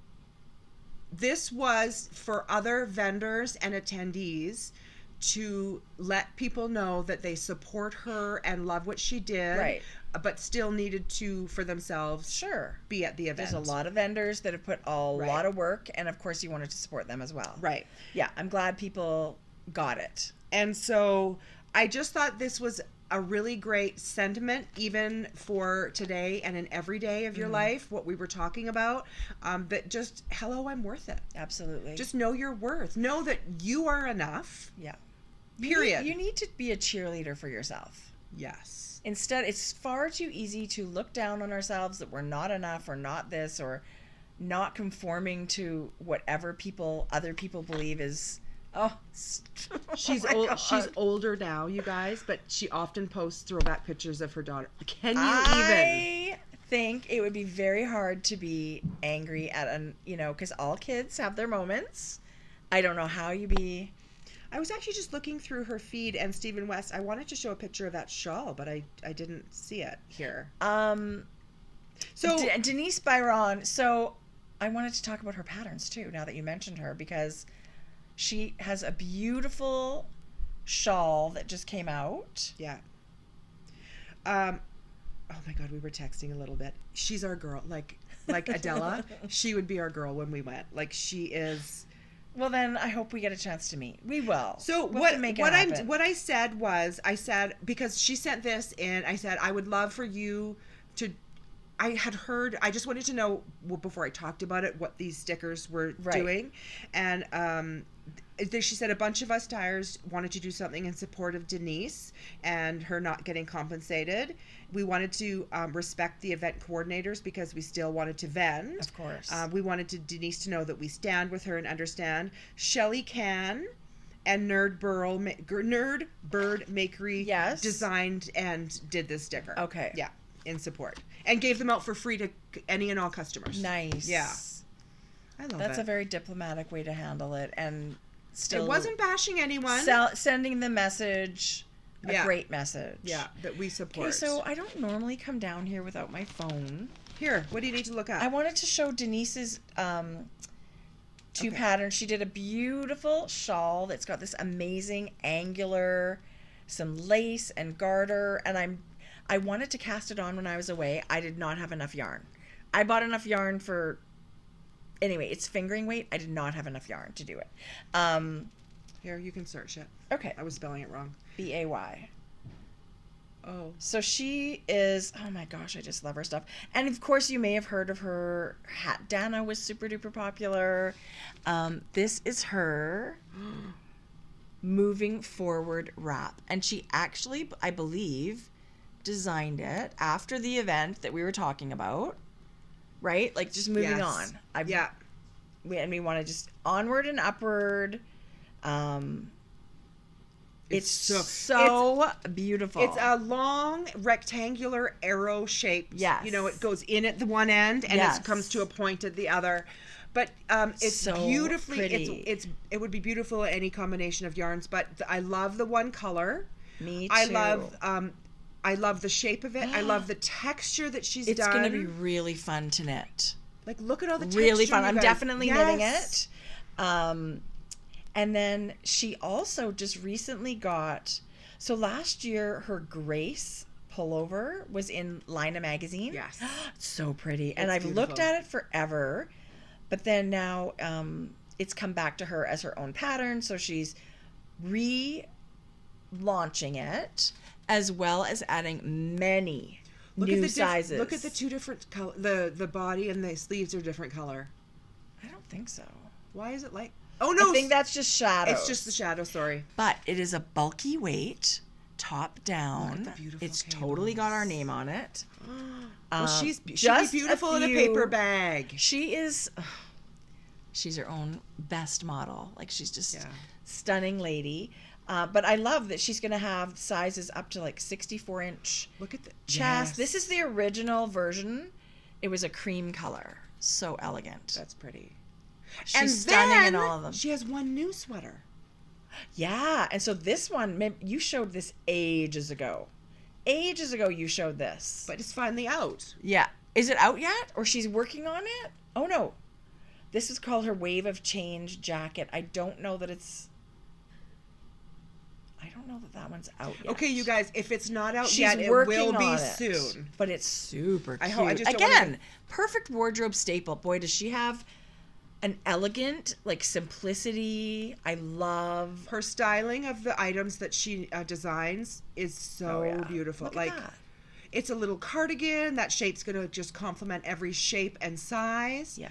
this was for other vendors and attendees to let people know that they support her and love what she did. Right. But still needed to, for themselves, be at the event. There's a lot of vendors that have put a lot of work, and of course you wanted to support them as well. Right. Yeah, I'm glad people got it. And so I just thought this was a really great sentiment, even for today and in every day of your life, what we were talking about, that just, hello, I'm worth it. Absolutely. Just know your worth. Know that you are enough. Yeah. Period. You need to be a cheerleader for yourself. Yes. Instead, it's far too easy to look down on ourselves that we're not enough or not this or not conforming to whatever other people believe is. She's old. She's older now, you guys, but she often posts throwback pictures of her daughter. Can you I think it would be very hard to be angry at because all kids have their moments. I don't know how you be. I was actually just looking through her feed and Stephen West. I wanted to show a picture of that shawl, but I didn't see it here. So Denise Byron. So I wanted to talk about her patterns too. Now that you mentioned her, because she has a beautiful shawl that just came out. Yeah. Oh my God, we were texting a little bit. She's our girl. like Adela, she would be our girl when we went. Like, she is. Well, then I hope we get a chance to meet. We will. So we'll what I said was, because she sent this in, I said, I would love for you to. I had heard. I just wanted to know before I talked about it what these stickers were doing, and she said a bunch of us dyers wanted to do something in support of Denise and her not getting compensated. We wanted to respect the event coordinators because we still wanted to vend. Of course. We wanted Denise to know that we stand with her and understand. Shelley Can and Nerd Bird Makery designed and did this sticker. Okay. Yeah, in support. And gave them out for free to any and all customers. Nice. Yeah. I love That's it. a very diplomatic way to handle it, and still it wasn't bashing anyone. Sending the message, a great message. Yeah, that we support. Okay, so I don't normally come down here without my phone. Here, what do you need to look at? I wanted to show Denise's two patterns. She did a beautiful shawl that's got this amazing angular, some lace and garter, and I wanted to cast it on when I was away. I did not have enough yarn. I bought enough yarn for... Anyway, it's fingering weight. I did not have enough yarn to do it. Here, you can search it. Okay. I was spelling it wrong. Bay. Oh. So she is... Oh my gosh, I just love her stuff. And of course, you may have heard of her hat. Dana was super duper popular. This is her moving forward wrap. And she actually, I believe, designed it after the event that we were talking about. Right? Like, just moving on. We want to just onward and upward. It's so beautiful. It's a long rectangular arrow shape. Yes. You know, it goes in at the one end and it comes to a point at the other. But it's so beautifully pretty. It would be beautiful in any combination of yarns, but I love the one color. Me too. I love the shape of it. I love the texture that she's done. It's going to be really fun to knit. Like, look at all the texture. Really fun. I'm guys. definitely knitting it. And then she also just recently got... So last year, her Grace pullover was in Lina magazine. Yes. It's so pretty. And I've beautiful. looked at it forever. But then now it's come back to her as her own pattern. So she's relaunching it, as well as adding many new sizes. Look at the two different color. The body and the sleeves are different color. I don't think so. Why is it like... Oh, no. I think that's just shadows. It's just the shadow, sorry. But it is a bulky weight, top down. Look at the beautiful It's cables. totally got our name on it. Well, she'd be just beautiful in a paper bag. She is... she's her own best model. Like, she's just stunning lady. But I love that she's going to have sizes up to like 64-inch Look at the chest. Yes. This is the original version. It was a cream color. So elegant. That's pretty. She's stunning in all of them. She has one new sweater. Yeah, and so this one, you showed this ages ago. Ages ago you showed this. But it's finally out. Yeah. Is it out yet? Or she's working on it? Oh, no. This is called her Wave of Change jacket. I don't know that that one's out yet. Okay, you guys, if it's not out She's yet, it working will be on it, soon. But it's super cute. I just don't Again, wanna... perfect wardrobe staple. Boy, does she have an elegant, like, simplicity. I love her styling of the items that she designs is so beautiful. Look like at that. It's a little cardigan. That shape's going to just complement every shape and size. Yeah.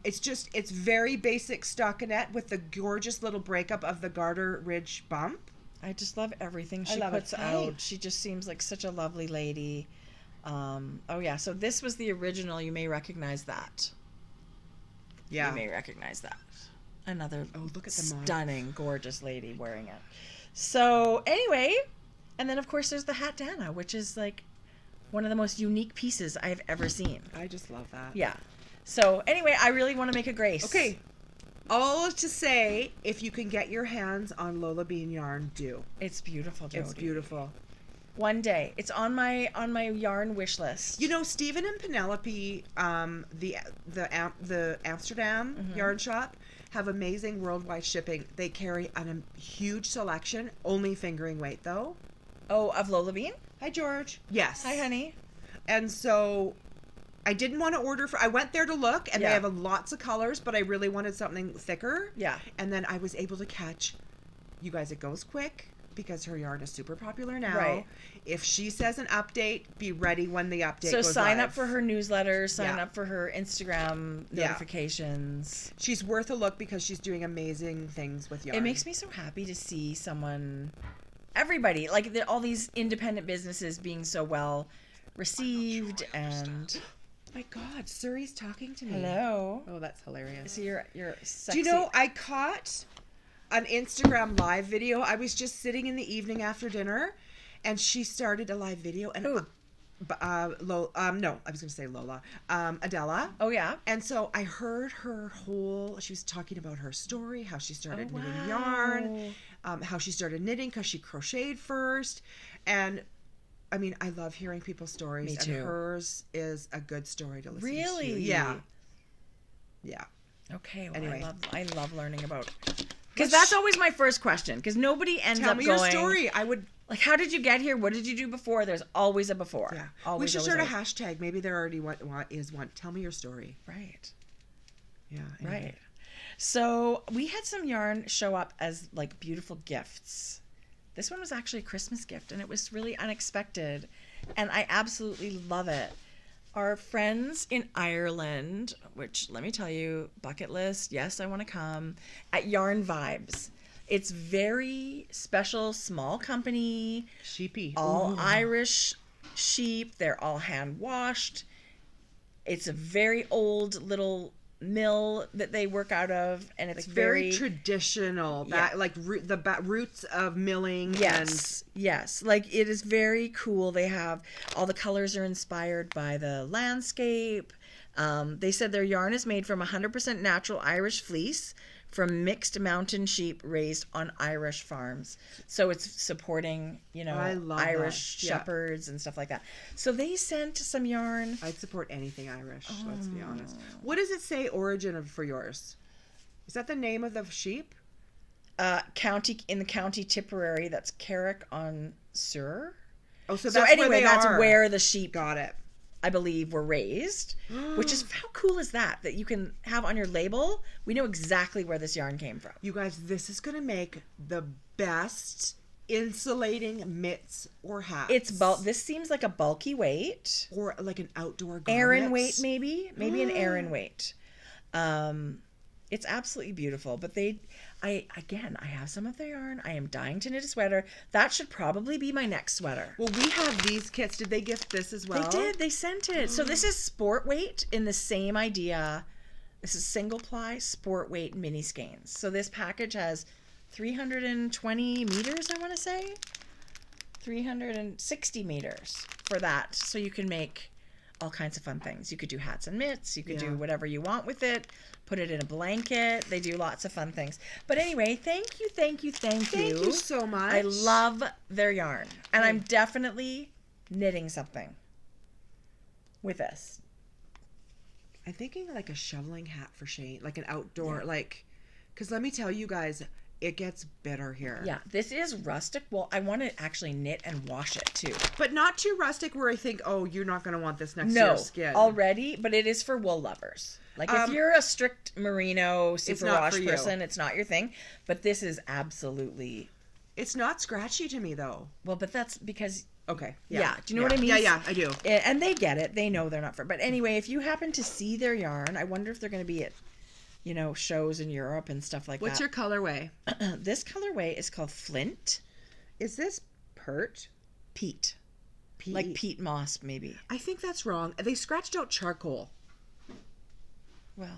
It's very basic stockinette with the gorgeous little breakup of the garter ridge bump. I just love everything she puts out. She just seems like such a lovely lady. So this was the original. You may recognize that. Yeah. You may recognize that. Another look at the stunning, gorgeous lady wearing it. So anyway, and then of course there's the Hat Dana, which is like one of the most unique pieces I've ever seen. I just love that. Yeah. So anyway, I really want to make a Grace. Okay. All to say, if you can get your hands on Lola Beanie yarn, do. It's beautiful, Jodi. It's beautiful. One day. It's on my yarn wish list. You know, Stephen and Penelope, the Amsterdam yarn shop, have amazing worldwide shipping. They carry a huge selection, only fingering weight though. Oh, of Lola Bean? Hi, George. Yes. Hi, honey. And so I didn't want to order I went there to look, and Yeah. they have lots of colors, but I really wanted something thicker. Yeah. And then I was able to catch, you guys, it goes quick because her yarn is super popular now. Right. If she says an update, be ready when the update So goes sign live. up for her newsletter, sign Yeah. up for her Instagram Yeah. notifications. She's worth a look because she's doing amazing things with yarn. It makes me so happy to see someone, everybody, like all these independent businesses being so well received and... My God, Suri's talking to me. Hello. Oh, that's hilarious. So you're sexy. Do you know, I caught an Instagram live video. I was just sitting in the evening after dinner, and she started a live video. And Who? no, I was going to say Lola. Adela. Oh, yeah? And so I heard she was talking about her story, how she started knitting wow. yarn, how she started knitting because she crocheted first. And I mean, I love hearing people's stories. Me too. And hers is a good story to listen to. Really? Yeah. Yeah. Okay, well, Anyway. I love learning about... Because that's always my first question. Because nobody ends Tell up me going... your story. I would... Like, how did you get here? What did you do before? There's always a before. Yeah. Always, we should always, start a hashtag. Maybe there already is one. Tell me your story. Right. Yeah. Right. So we had some yarn show up as like beautiful gifts. This one was actually a Christmas gift, and it was really unexpected, and I absolutely love it. Our friends in Ireland, which let me tell you, bucket list, yes, I want to come, at Yarn Vibes. It's very special, small company, Sheepy. all Ooh. Irish sheep. They're all hand washed. It's a very old little mill that they work out of, and it's Like very traditional. Yeah. Like the roots of milling. Yes, like it is very cool. They have all the colors are inspired by the landscape. They said their yarn is made from 100% natural Irish fleece from mixed mountain sheep raised on Irish farms. So it's supporting, I love Irish that. Yeah. shepherds and stuff like that. So they sent some yarn. I'd support anything Irish, let's be honest. What does it say origin for yours? Is that the name of the sheep? In the county Tipperary, that's Carrick on Sur. Oh, so So that's anyway, where they that's are. where the sheep, Got it. I believe, were raised, which is, how cool is that you can have on your label, we know exactly where this yarn came from. You guys, this is going to make the best insulating mitts or hats. This seems like a bulky weight. Or like an outdoor garment. Aran weight, maybe an Aran weight. It's absolutely beautiful, but I have some of their yarn. I am dying to knit a sweater. That should probably be my next sweater. Well, we have these kits. Did they gift this as well? They did. They sent it. So this is sport weight in the same idea. This is single ply sport weight mini skeins. So this package has 320 meters, I want to say. 360 meters for that. So you can make all kinds of fun things. You could do hats and mitts. You could do whatever you want with it. Put it in a blanket. They do lots of fun things. But anyway, thank you. Thank you so much. I love their yarn. And I'm definitely knitting something with this. I'm thinking like a shoveling hat for Shane. Like an outdoor, because let me tell you guys, it gets bitter here. Yeah, this is rustic. Well, I want to actually knit and wash it too. But not too rustic where I think, oh, you're not going to want this next to your skin. Already, but it is for wool lovers. Like if you're a strict merino superwash person, it's not your thing. But this is absolutely... It's not scratchy to me though. Well, but that's because... Okay. Yeah. Do you know what I mean? Yeah, I do. And they get it. They know they're not for... But anyway, if you happen to see their yarn, I wonder if they're going to be at, shows in Europe and stuff like What's that. your colorway? This colorway is called Flint. Is this Pert? Peat. Like peat moss, maybe. I think that's wrong. They scratched out charcoal. Well,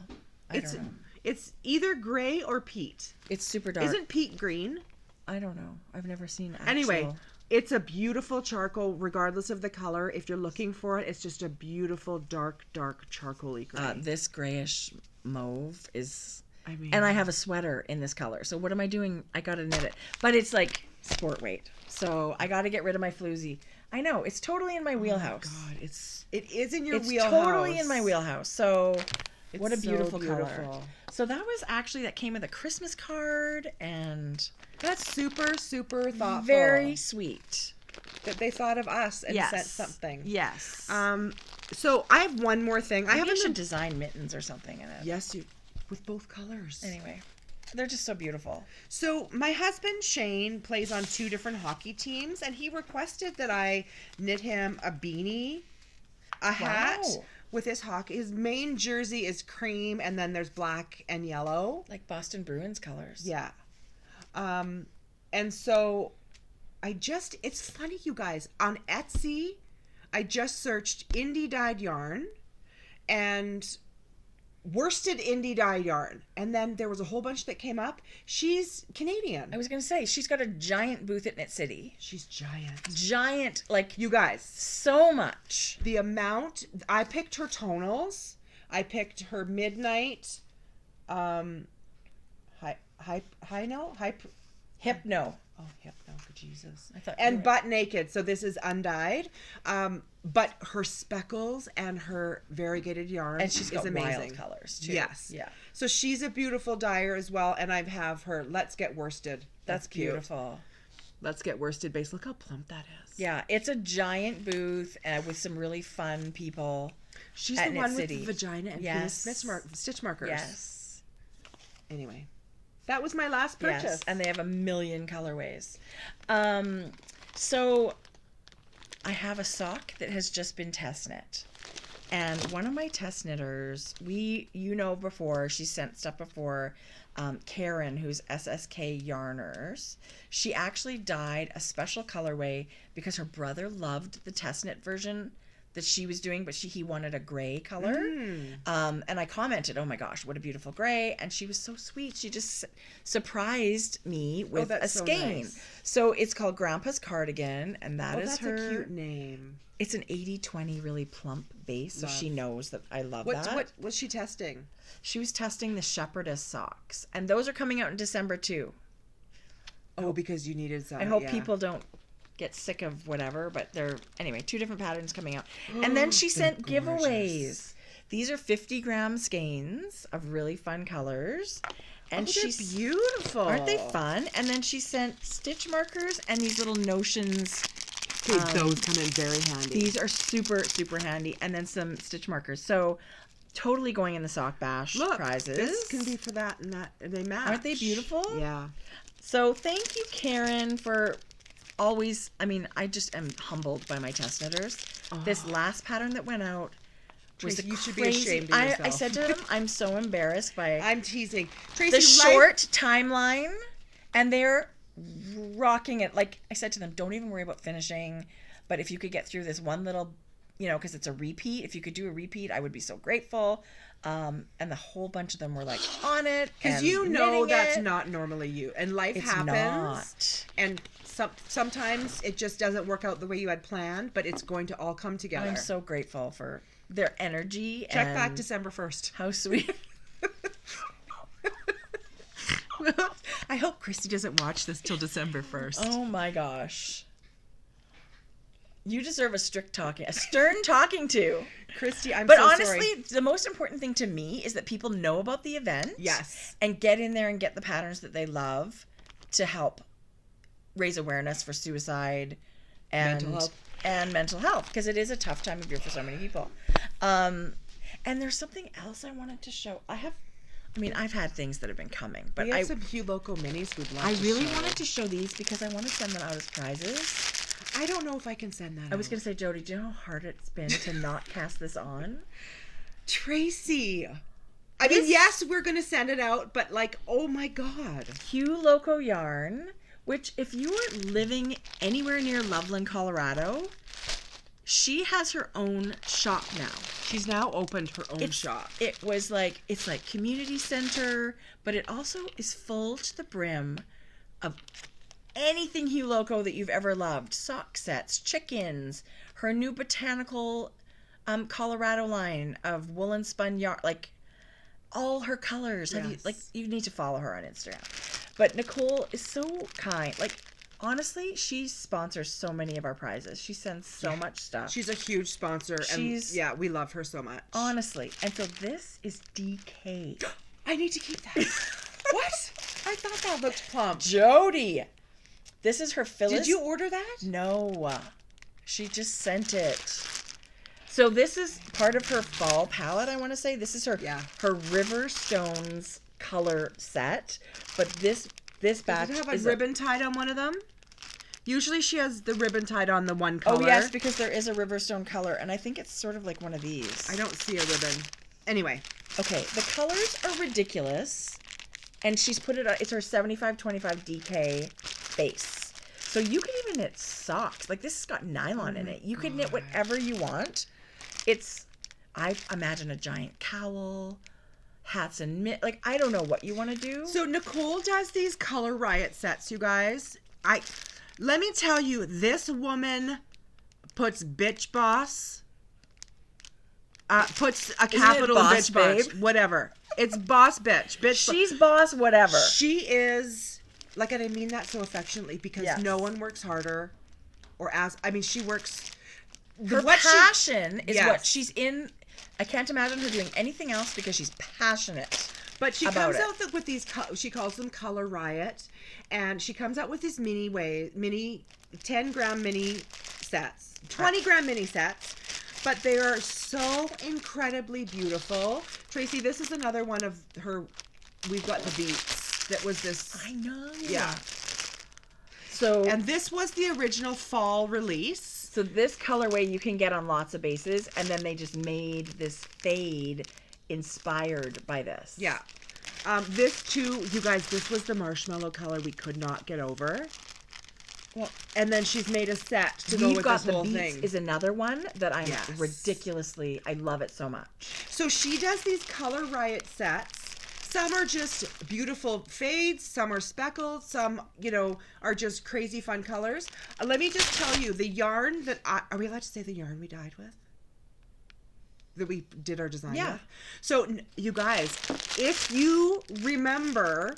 I don't know. It's either gray or peat. It's super dark. Isn't peat green? I don't know. I've never seen actual... Anyway, it's a beautiful charcoal regardless of the color. If you're looking for it, it's just a beautiful dark charcoal-y gray. This grayish mauve is... I mean... And I have a sweater in this color. So what am I doing? I got to knit it. But it's like sport weight. So I got to get rid of my floozy. I know. It's totally in my wheelhouse. Oh my God. It is in your wheelhouse. It's totally in my wheelhouse. So... What a so beautiful color. So that was actually, that came with a Christmas card, and... That's super, super thoughtful. Very sweet. That they thought of us and sent something. Yes. So I have one more thing. Maybe I should design mittens or something in it. Yes, you with both colors. Anyway, they're just so beautiful. So my husband Shane plays on 2 different hockey teams, and he requested that I knit him a beanie, a hat with his hockey. His main jersey is cream, and then there's black and yellow, like Boston Bruins colors. Yeah. And so it's funny, you guys, on Etsy, I just searched indie dyed yarn and worsted indie dyed yarn, and then there was a whole bunch that came up. She's Canadian. I was gonna say she's got a giant booth at Knit City. She's giant, like, you guys, so much. The amount I picked her tonals, I picked her midnight Hypno. Oh, Hypno, for Jesus. I thought and butt naked. So this is undyed. But her speckles and her variegated yarn, and she's got amazing. Wild colors too. Yes. Yeah. So she's a beautiful dyer as well, and I have her Let's Get Worsted. That's beautiful. Let's Get Worsted base. Look how plump that is. Yeah, it's a giant booth with some really fun people. She's the one with the vagina and penis stitch markers. Yes. Anyway, that was my last purchase. Yes, and they have a million colorways. So I have a sock that has just been test knit. And one of my test knitters, before, she sent stuff before, Karen, who's SSK Yarners, she actually dyed a special colorway because her brother loved the test knit version that she was doing, but he wanted a gray color. And I commented, oh my gosh, what a beautiful gray. And she was so sweet. She just surprised me with a skein. So it's called Grandpa's Cardigan, and that's her. That's a cute name. It's an 80-20 really plump base, so she knows that I love that. What was she testing? She was testing the Shepherdess socks, and those are coming out in December too. Oh, because you needed some. I hope people don't get sick of whatever, but anyway, 2 different patterns coming out. And then she sent giveaways. These are 50-gram skeins of really fun colors. And she's beautiful. Aren't they fun? And then she sent stitch markers and these little notions. Okay, those come in very handy. These are super, super handy. And then some stitch markers. So totally going in the sock bash prizes. This can be for that and that. They match. Aren't they beautiful? Yeah. So thank you, Karen, for always, I just am humbled by my test knitters. This last pattern that went out was Tracie, you should crazy. be ashamed of yourself. I said to them, I'm so embarrassed by I'm teasing. Tracie, the short timeline, and they're rocking it. Like I said to them, don't even worry about finishing, but if you could get through this one little, because it's a repeat, if you could do a repeat, I would be so grateful. And the whole bunch of them were like on it. Because that's not normally you. And life happens. And sometimes it just doesn't work out the way you had planned, but it's going to all come together. I'm so grateful for their energy. Check back December 1st. How sweet. I hope Christy doesn't watch this till December 1st. Oh my gosh. You deserve a stern talking to. Christy, I'm so sorry. But honestly, the most important thing to me is that people know about the event. Yes. And get in there and get the patterns that they love to help raise awareness for suicide and mental health, because it is a tough time of year for so many people. And there's something else I wanted to show. I've had things that have been coming, but we have some Hugh Loco minis we'd love to show. I really wanted to show these because I want to send them out as prizes. I don't know if I can send that I was going to say, Jodi, do you know how hard it's been to not cast this on? Tracie. Yes, we're going to send it out, but oh my God. Hugh Loco Yarn, which if you are living anywhere near Loveland, Colorado, she has her own shop now. She's now opened her own shop. It's like community center, but it also is full to the brim of anything Hugh Loco that you've ever loved. Sock sets, chickens, her new botanical Colorado line of woolen spun yarn, all her colors. Yes. You need to follow her on Instagram. But Nicole is so kind. Honestly, she sponsors so many of our prizes. She sends so much stuff. She's a huge sponsor. We love her so much. Honestly. And so this is DK. I need to keep that. What? I thought that looked plump. Jodi. This is her Phyllis. Did you order that? No. She just sent it. So this is part of her fall palette, I want to say. This is her her River Stones color set. But this batch does it have a ribbon tied on one of them? Usually she has the ribbon tied on the one color. Oh, yes, because there is a Riverstone color, and I think it's sort of like one of these. I don't see a ribbon. Anyway. Okay, the colors are ridiculous, and she's put it on, it's her 75-25 DK base. So you can even knit socks. Like, this has got nylon in it. You could knit whatever you want. It's, I imagine a giant cowl, hats and mitt. Like, I don't know what you want to do. So Nicole does these Color Riot sets, you guys. Let me tell you, this woman puts bitch boss, puts a capital boss, bitch babe? boss, whatever. It's boss bitch. She's boss, whatever. She is, like, and I mean that so affectionately because no one works harder she works. Her passion is what she's in. I can't imagine her doing anything else because she's passionate. But she comes out with these, she calls them Color Riot, and she comes out with these mini 10-gram mini sets, 20-gram mini sets, but they are so incredibly beautiful. Tracie, this is another one of her, we've got the beats, that was this. I know. Yeah. So. And this was the original fall release. So this colorway you can get on lots of bases, and then they just made this fade inspired by this. Yeah. This too, you guys, this was the marshmallow color we could not get over. Well, and then she's made a set to go with this whole thing. Is another one that I'm ridiculously, I love it so much. So she does these Color Riot sets. Some are just beautiful fades, some are speckled, some, are just crazy fun colors. Let me just tell you, the yarn that are we allowed to say the yarn we dyed with? That we did our design with? So, you guys, if you remember,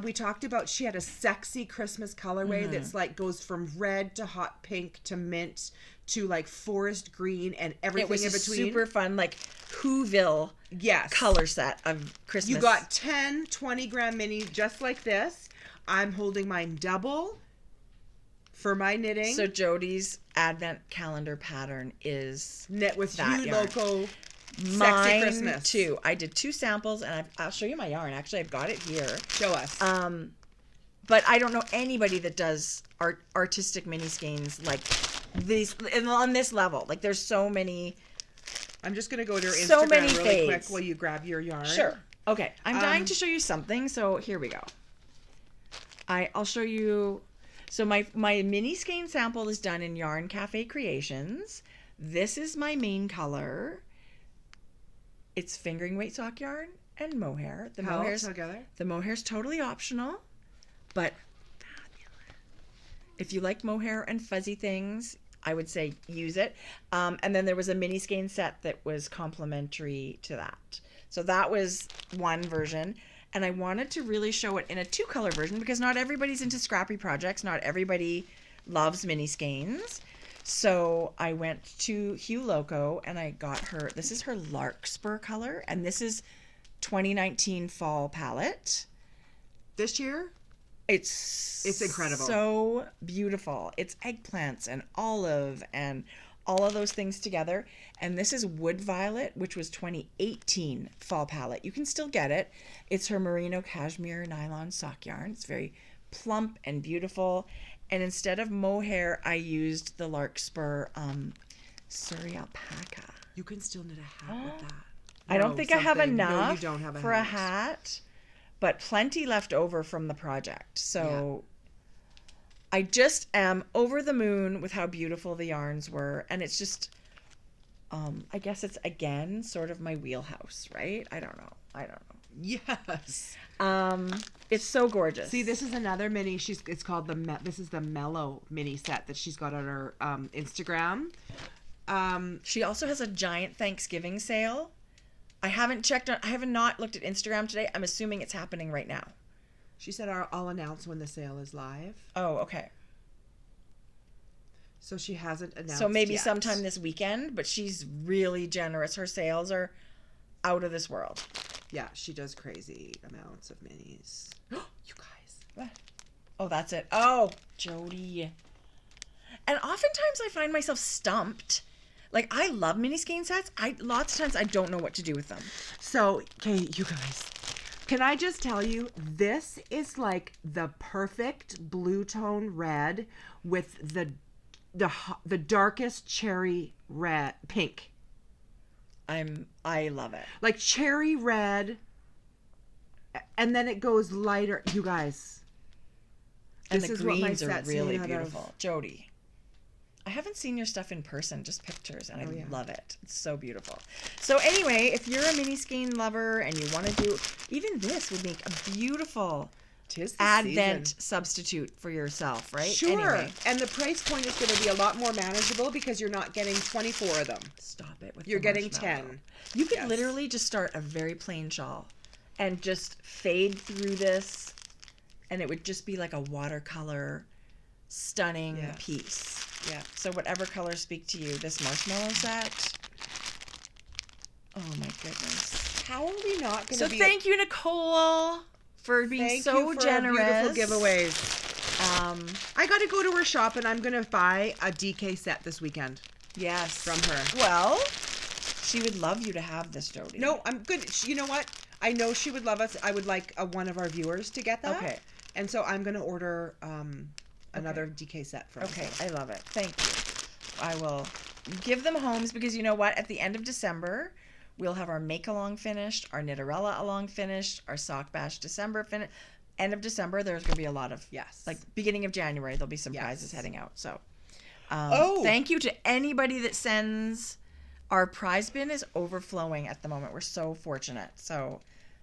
we talked about she had a sexy Christmas colorway that's like goes from red to hot pink to mint to like forest green and everything in between. It was super fun, like Whoville color set of Christmas. You got 10 20-gram mini just like this. I'm holding mine double for my knitting. So Jodi's advent calendar pattern is knit with that you, yarn. Loco. Mine Sexy Christmas too. I did 2 samples, and I'll show you my yarn. Actually, I've got it here. Show us. But I don't know anybody that does artistic mini skeins like these on this level. Like, there's so many. I'm just gonna go to her Instagram really quick while you grab your yarn. Sure. Okay. I'm dying to show you something. So here we go. I'll show you. So my mini skein sample is done in Yarn Cafe Creations. This is my main color. It's fingering weight sock yarn and mohair. The mohair's totally optional, but fabulous. If you like mohair and fuzzy things, I would say use it. And then there was a mini skein set that was complementary to that. So that was one version. And I wanted to really show it in a 2-color version because not everybody's into scrappy projects. Not everybody loves mini skeins. So I went to Hugh Loco and I got her, this is her Larkspur color, and this is 2019 fall palette. This year? It's incredible. So beautiful. It's eggplants and olive and all of those things together. And this is Wood Violet, which was 2018 fall palette. You can still get it. It's her merino cashmere nylon sock yarn. It's very plump and beautiful. And instead of mohair, I used the Larkspur Surrey alpaca. You can still knit a hat with that. I don't think I have enough for a hat, but plenty left over from the project. So I just am over the moon with how beautiful the yarns were. And it's just, I guess it's, again, sort of my wheelhouse, right? I don't know. Yes. It's so gorgeous. See, this is another mini. It's called this is the Mellow mini set that she's got on her Instagram. She also has a giant Thanksgiving sale. I have not looked at Instagram today. I'm assuming it's happening right now. She said I'll announce when the sale is live. Oh, okay. So she hasn't announced. So maybe sometime this weekend, but she's really generous. Her sales are out of this world. Yeah, she does crazy amounts of minis. You guys. What? Oh, that's it. Oh, Jodi. And oftentimes I find myself stumped Like, I love mini skein sets. Lots of times I don't know what to do with them. So, okay, you guys, can I just tell you, this is like the perfect blue tone red with the darkest cherry red pink. I love it. Like cherry red, and then it goes lighter. You guys, And this the is what my greens are set's really made out of. beautiful. Jodi, I haven't seen your stuff in person, just pictures, and I love it. It's so beautiful. So anyway, if you're a mini skein lover and you want to do, even this would make a beautiful Advent substitute for yourself, right? Sure. Anyway. And the price point is going to be a lot more manageable because you're not getting 24 of them. Stop it with You're the getting marshmallow. 10. You could literally just start a very plain shawl and just fade through this, and it would just be like a watercolor stunning piece. Yeah. So whatever colors speak to you, this marshmallow set. Oh my goodness. How are we not going to So thank you, Nicole, for being so generous. Beautiful giveaways. I got to go to her shop and I'm going to buy a DK set this weekend. Yes. From her. Well, she would love you to have this, Jodi. No, I'm good. You know what? I know she would love us. I would like one of our viewers to get that. Okay. And so I'm going to order another DK set from her. Okay, I love it. Thank you. I will give them homes because you know what? At the end of December, we'll have our make-along finished, our Knitterella along finished, our Sock Bash December finished. End of December, there's going to be a lot of, like beginning of January, there'll be some prizes heading out. So thank you to anybody that sends. Our prize bin is overflowing at the moment. We're so fortunate. So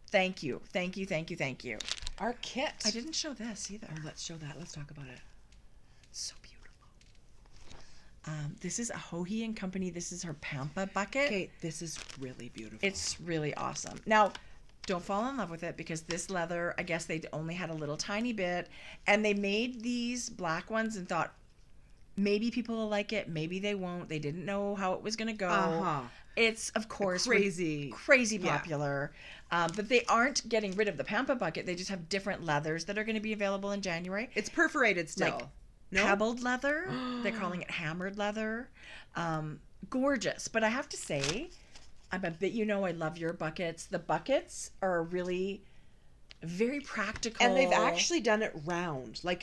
thank you. Thank you, thank you, thank you. Our kit. I didn't show this either. Oh, let's show that. Let's talk about it. So beautiful. This is a Hohi and Company. This is her Pampa bucket. Okay, this is really beautiful. It's really awesome. Now, don't fall in love with it because this leather, I guess they only had a little tiny bit, and they made these black ones and thought maybe people will like it, maybe they won't. They didn't know how it was going to go. It's, of course, crazy popular. But they aren't getting rid of the Pampa bucket. They just have different leathers that are going to be available in January. It's perforated still. Like pebbled leather. They're calling it hammered leather. Gorgeous. But I have to say, I'm a bit, I love your buckets. The buckets are really very practical. And they've actually done it round. You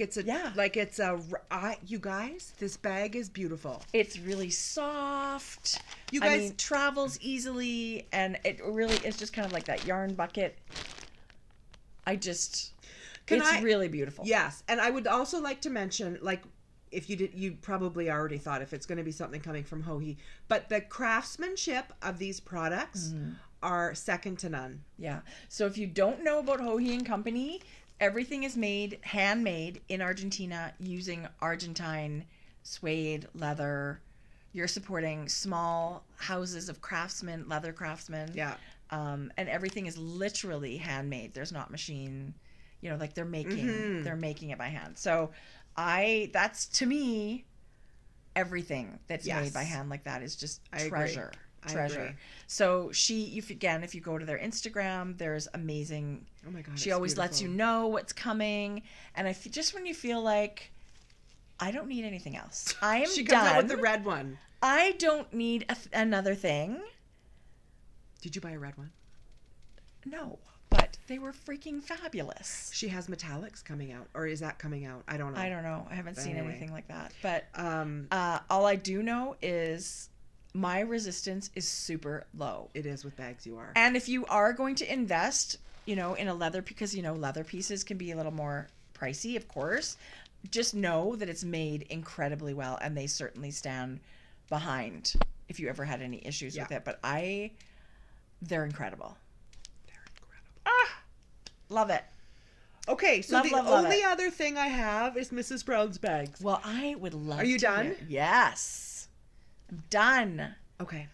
guys, this bag is beautiful. It's really soft. You guys, travels easily, and it really is just kind of like that yarn bucket. It's really beautiful. Yes, and I would also like to mention, if you probably already thought if it's going to be something coming from Hohi, but the craftsmanship of these products are second to none. Yeah. So if you don't know about Hohi and Company, everything is handmade in Argentina using Argentine suede leather. You're supporting small houses of craftsmen, leather craftsmen. Yeah. And everything is literally handmade. There's not machine, they're making it by hand. So that's to me, everything that's made by hand like that is just treasure. Treasure. So if you go to their Instagram, there's amazing. Oh my God! She always lets you know what's coming, and just when you feel like I don't need anything else, I am she done. comes out with the red one. I don't need another thing. Did you buy a red one? No, but they were freaking fabulous. She has metallics coming out, or is that coming out? I don't know. I haven't seen anything like that. But all I do know is my resistance is super low. It is with bags you are. And if you are going to invest, in a leather, because, leather pieces can be a little more pricey, of course, just know that it's made incredibly well, and they certainly stand behind if you ever had any issues with it. But they're incredible. They're incredible. Love it. Okay, so the only other thing I have is Mrs. Brown's bags. Well, I would love to. Are you done? Yes. I'm done. Okay.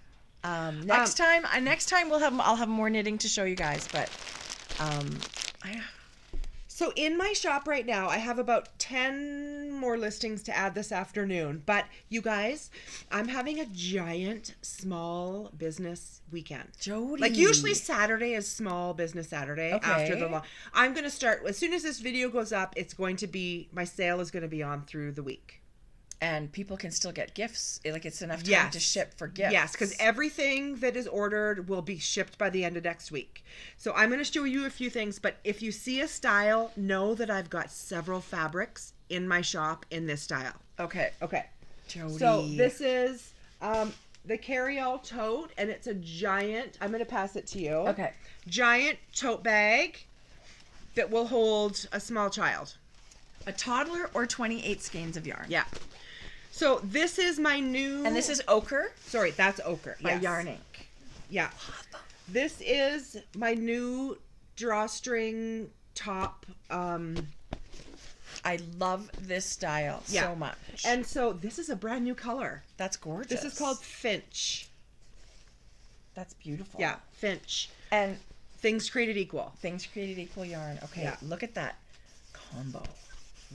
Next time I'll have more knitting to show you guys, but So in my shop right now, I have about 10 more listings to add this afternoon. But you guys, I'm having a giant small business weekend. Jodi. Usually Saturday is Small Business Saturday after the law. I'm going to start, as soon as this video goes up, my sale is going to be on through the week. And people can still get gifts. Like, it's enough time to ship for gifts. Yes, because everything that is ordered will be shipped by the end of next week. So I'm going to show you a few things, but if you see a style, know that I've got several fabrics in my shop in this style. Okay. Jodi. So this is the carry-all tote, and it's a giant, I'm going to pass it to you. Okay. Giant tote bag that will hold a small child. A toddler or 28 skeins of yarn. Yeah. So this is my new... And this is ochre? Sorry, that's ochre. By Yarn Inc. Yeah. This is my new drawstring top. I love this style so much. And so this is a brand new color. That's gorgeous. This is called Finch. That's beautiful. Yeah, Finch. And Things Created Equal. Things Created Equal yarn. Okay, look at that combo.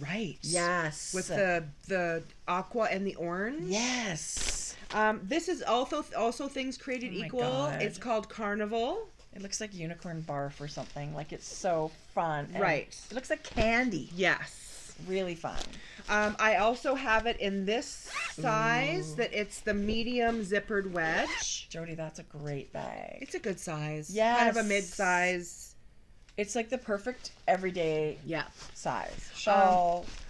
Right. Yes. With the aqua and the orange. Yes. This is also Things Created Equal. God. It's called Carnival. It looks like unicorn barf or something. Like, it's so fun. And right. It looks like candy. Yes. Really fun. I also have it in this size that it's the medium zippered wedge. Jodi, that's a great bag. It's a good size. Yes. Kind of a mid-size. It's like the perfect everyday size.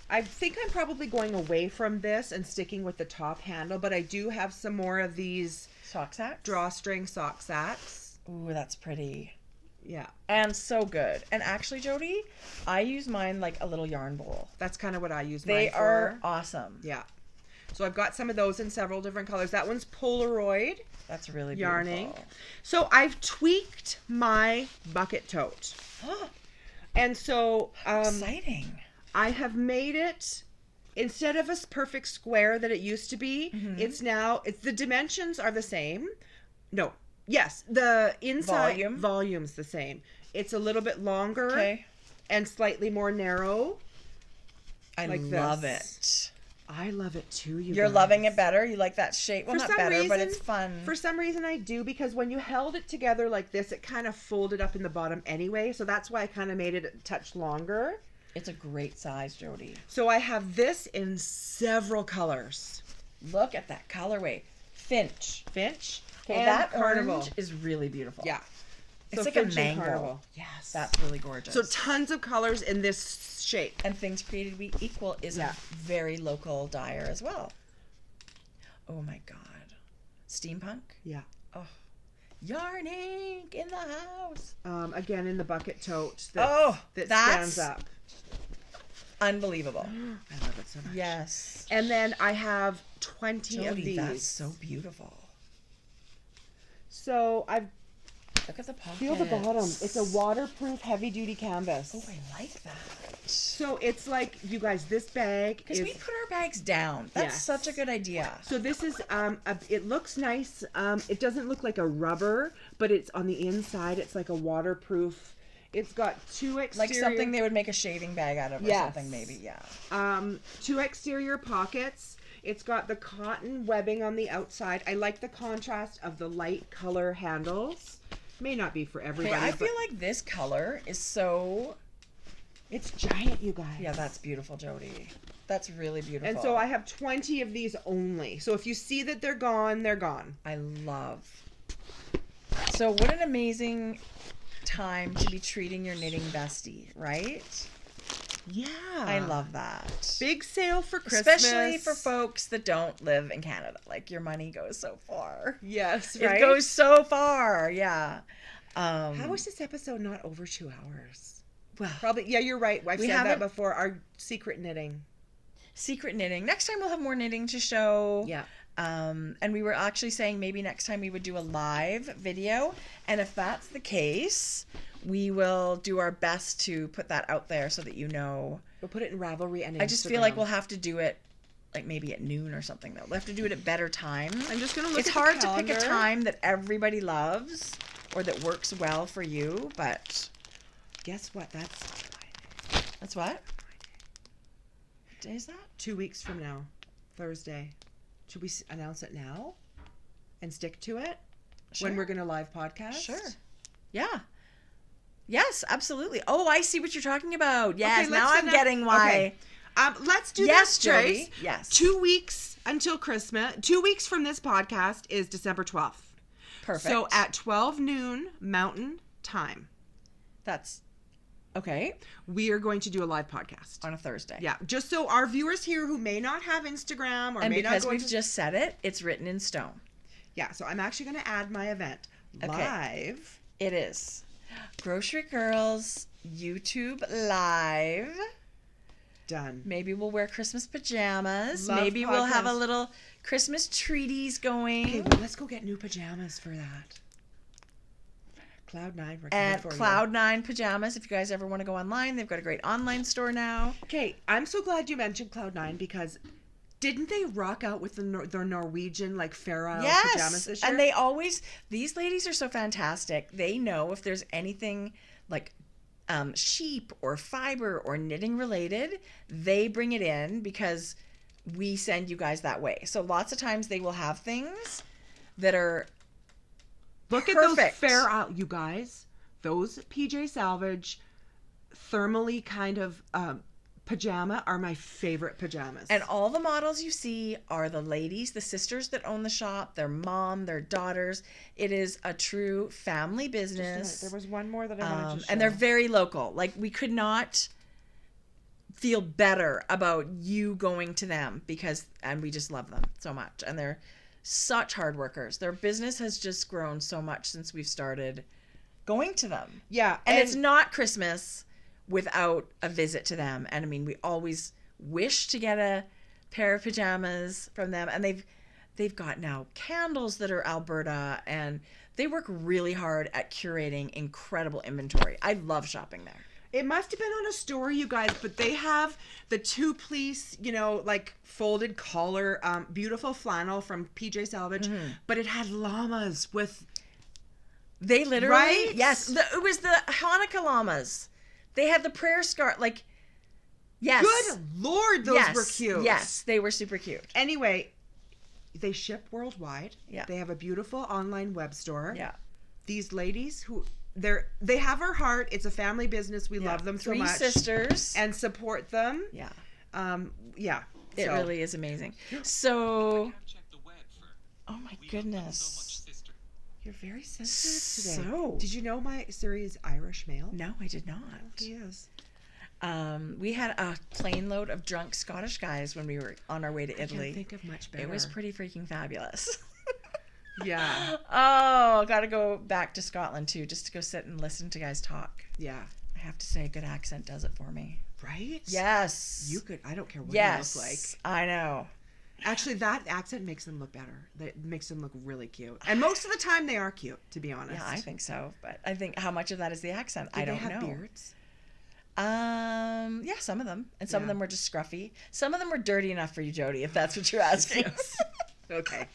I think I'm probably going away from this and sticking with the top handle, but I do have some more of these sock sacks. Drawstring sock sacks. Ooh, that's pretty. Yeah. And so good. And actually, Jodi, I use mine like a little yarn bowl. That's kind of what I use mine for. They are awesome. Yeah. So I've got some of those in several different colors. That one's Polaroid. That's really yarning. beautiful. So I've tweaked my bucket tote. And so exciting. I have made it, instead of a perfect square that it used to be, it's the dimensions are the same. No. Yes, the inside volume's the same. It's a little bit longer and slightly more narrow. I love it. I love it too, You're guys. Loving it better? You like that shape? Well, not better, reason, but it's fun. For some reason I do, because when you held it together like this, it kind of folded up in the bottom anyway, so that's why I kind of made it a touch longer. It's a great size, Jodi. So I have this in several colors. Look at that colorway. Finch. Okay, and that Carnival orange is really beautiful. Yeah. It's so like a mango. Carnival. Yes. That's really gorgeous. So tons of colors in this shape. And Things Created Equal is a very local dyer as well. Oh my God. Steampunk? Yeah. Oh. Yarn Inc. in the house. Again, in the bucket tote. That stands up. Unbelievable. I love it so much. Yes. And then I have 20 of these. That's so beautiful. So I've look at the pockets. Feel the bottom. It's a waterproof heavy-duty canvas. Oh, I like that. So it's like, you guys, this bag because we put our bags down. That's such a good idea. So this is it looks nice. It doesn't look like a rubber, but it's on the inside. It's like a waterproof. It's got two exterior, like something they would make a shaving bag out of, or something maybe. Yeah. 2 exterior pockets. It's got the cotton webbing on the outside. I like the contrast of the light color handles. May not be for everybody. Okay, I feel like this color is so... It's giant, you guys. Yeah, that's beautiful, Jodi. That's really beautiful. And so I have 20 of these only. So if you see that they're gone, they're gone. I love. So what an amazing time to be treating your knitting bestie, right? Yeah. I love that. Big sale for Christmas. Especially for folks that don't live in Canada. Like, your money goes so far. Yes, right? It goes so far, yeah. How is this episode not over 2 hours? Well, probably, yeah, you're right. I've said that before. Our secret knitting. Secret knitting. Next time we'll have more knitting to show. Yeah. And we were actually saying maybe next time we would do a live video. And if that's the case, we will do our best to put that out there so that you know. We'll put it in Ravelry and Instagram. I just feel like we'll have to do it like maybe at noon or something, though. We'll have to do it at better times. I'm just going to look at the calendar. It's hard to pick a time that everybody loves or that works well for you, but... Guess what? That's Friday. That's what? What day is that? 2 weeks from now. Thursday. Should we announce it now? And stick to it? Sure. When we're going to live podcast? Sure. Yeah. Yes, absolutely. Oh, I see what you're talking about. Yes, okay, now I'm getting why. Let's do Yes, this, Trace. Jodi. Yes. 2 weeks until Christmas. 2 weeks from this podcast is December 12th. Perfect. So at 12 noon Mountain Time. That's okay. We are going to do a live podcast. On a Thursday. Yeah. Just so our viewers here who may not have Instagram or And may not because go we've into... just said it, it's written in stone. Yeah. So I'm actually going to add my event Okay. live. It is Grocery Girls YouTube Live. Done. Maybe we'll wear Christmas pajamas. Love Maybe we'll have a podcast. little Christmas treaties going. Okay, well, let's go get new pajamas for that. Cloud9, we're coming And for you. Cloud9 pajamas. If you guys ever want to go online, they've got a great online store now. Okay, I'm so glad you mentioned Cloud9 because didn't they rock out with their Norwegian like Fair Isle pajamas this year? And they always, these ladies are so fantastic. They know if there's anything like sheep or fiber or knitting related, they bring it in because we send you guys that way. So lots of times they will have things that are Look perfect. at those Fair Isle, you guys. Those PJ Salvage thermally kind of pajama are my favorite pajamas. And all the models you see are the ladies, the sisters that own the shop, their mom, their daughters. It is a true family business. There was one more that I wanted to show. And they're very local. Like, we could not feel better about you going to them and we just love them so much. And they're such hard workers. Their business has just grown so much since we've started going to them. Yeah. And it's not Christmas without a visit to them. And I mean, we always wish to get a pair of pajamas from them. And they've got now candles that are Alberta, and they work really hard at curating incredible inventory. I love shopping there. It must have been on a story, you guys, but they have the two-piece, like folded collar, beautiful flannel from PJ Salvage, but it had llamas with... They literally... Right? Yes. It was the Hanukkah llamas. They had the prayer scarf, yes. Good Lord, those were cute. Yes, they were super cute. Anyway, they ship worldwide. Yeah. They have a beautiful online web store. Yeah. These ladies they have our heart. It's a family business. We love them so much. 3 sisters. And support them. Yeah. Yeah. It really is amazing. So, oh my goodness. You're very sensitive today. So, did you know my series Irish Mail? No, I did not. Yes. We had a plane load of drunk Scottish guys when we were on our way to Italy. I can't think of much better. It was pretty freaking fabulous. Yeah. Oh, got to go back to Scotland too, just to go sit and listen to guys talk. Yeah. I have to say, a good accent does it for me. Right? Yes. You could. I don't care what yes. you look like. I know. Actually, that accent makes them look better. That makes them look really cute. And most of the time, they are cute, to be honest. Yeah, I think so. But I think how much of that is the accent? Do I don't they have know. beards? Yeah, some of them, and some of them were just scruffy. Some of them were dirty enough for you, Jodi, if that's what you're asking. Yes. Okay.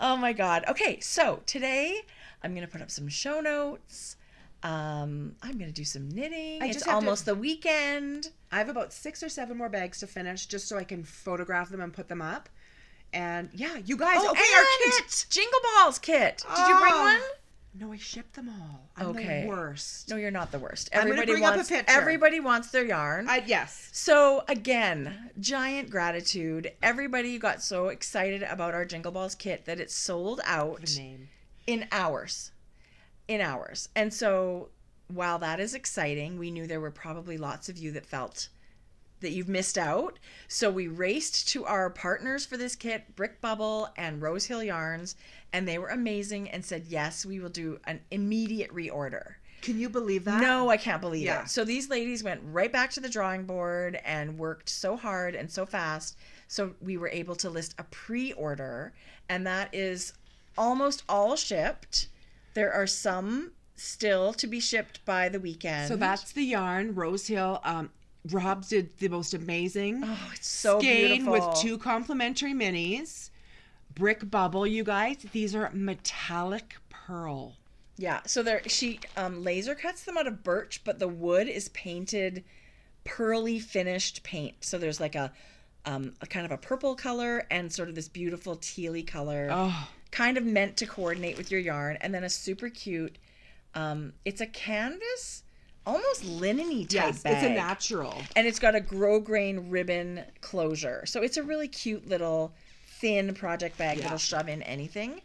Oh my God. Okay, so today I'm gonna put up some show notes. I'm gonna do some knitting. It's almost the weekend. I have about 6 or 7 more bags to finish, just so I can photograph them and put them up. And yeah, you guys. Oh, okay, and our kit. Jingle Balls kit. Did you bring one? No, I shipped them all. I'm Okay. the worst. No, you're not the worst. I'm gonna bring up a picture. Everybody wants their yarn. Yes. So again, giant gratitude. Everybody got so excited about our Jingle Balls kit that it sold out The name. in hours. And so while that is exciting, we knew there were probably lots of you that felt that you've missed out. So we raced to our partners for this kit, Brick Bubble and Rose Hill Yarns, and they were amazing and said, yes, we will do an immediate reorder. Can you believe that? No, I can't believe Yeah. it. So these ladies went right back to the drawing board and worked so hard and so fast. So we were able to list a pre-order, and that is almost all shipped. There are some still to be shipped by the weekend. So that's the yarn, Rose Hill. Rob did the most amazing. Oh, it's so Skein beautiful. with 2 complimentary minis. Brick Bubble, you guys. These are metallic pearl. Yeah, so she laser cuts them out of birch, but the wood is painted pearly finished paint. So there's like a kind of a purple color and sort of this beautiful tealy color. Oh. Kind of meant to coordinate with your yarn. And then a super cute, it's a canvas almost linen-y type Yes, bag. it's a natural. And it's got a grosgrain ribbon closure. So it's a really cute little thin project bag that'll shove in anything.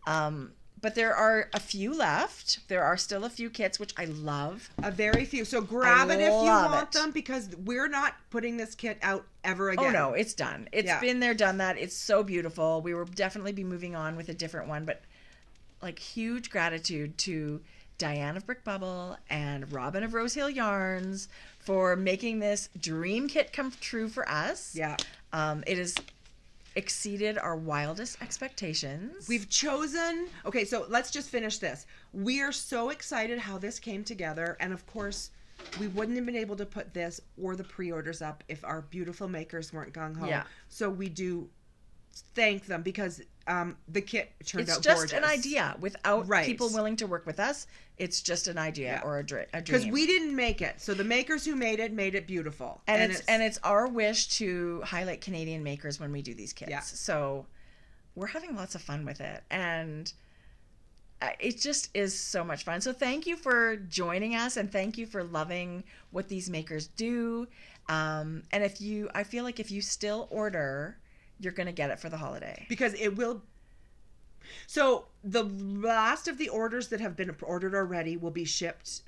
But there are a few left. There are still a few kits, which I love. A very few. So grab it if you want them, because we're not putting this kit out ever again. Oh, no, it's done. It's been there, done that. It's so beautiful. We will definitely be moving on with a different one. But, like, huge gratitude to Diane of Brick Bubble and Robin of Rose Hill Yarns for making this dream kit come true for us. Yeah. It has exceeded our wildest expectations. We've chosen... Okay, so let's just finish this. We are so excited how this came together. And, of course, we wouldn't have been able to put this or the pre-orders up if our beautiful makers weren't gung-ho. Yeah. So we do thank them, because the kit turned out gorgeous. It's just an idea. Without people willing to work with us, it's just an idea or a dream. Because we didn't make it. So the makers who made it beautiful. And it's our wish to highlight Canadian makers when we do these kits. Yeah. So we're having lots of fun with it. And it just is so much fun. So thank you for joining us, and thank you for loving what these makers do. And I feel like if you still order, you're going to get it for the holiday. Because it will... So the last of the orders that have been ordered already will be shipped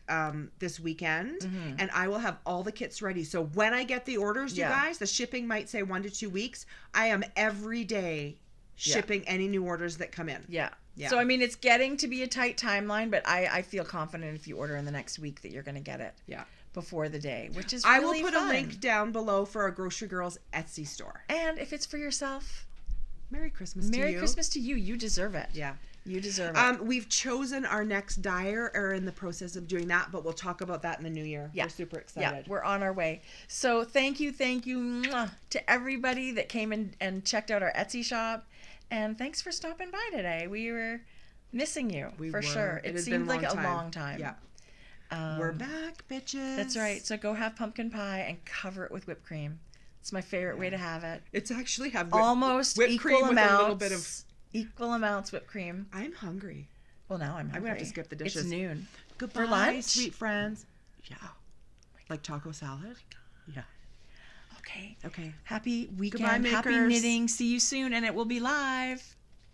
this weekend. Mm-hmm. And I will have all the kits ready. So when I get the orders, you guys, the shipping might say 1 to 2 weeks. I am every day shipping any new orders that come in. Yeah. So, I mean, it's getting to be a tight timeline, but I feel confident if you order in the next week that you're going to get it. Yeah. Before the day, which is really I will put fun. A link down below for our Grocery Girls Etsy store. And if it's for yourself, Merry Christmas to you. Merry Christmas to you. You deserve it. Yeah. You deserve it. We've chosen our next dyer, or in the process of doing that, but we'll talk about that in the new year. Yeah. We're super excited. Yeah, we're on our way. So thank you to everybody that came in and checked out our Etsy shop. And thanks for stopping by today. We were missing you, for sure. It seemed like a long time. Yeah. We're back, bitches. That's right. So go have pumpkin pie and cover it with whipped cream. It's my favorite way to have it. It's actually have almost whipped equal cream amounts, with a little bit of equal amounts whipped cream. I'm hungry. Well, now I'm hungry. I'm gonna have to skip the dishes. It's noon. Goodbye, for lunch, sweet friends. Yeah. Like taco salad. Yeah. Okay. Okay. Happy weekend. Goodbye, happy makers. knitting. See you soon, and it will be live.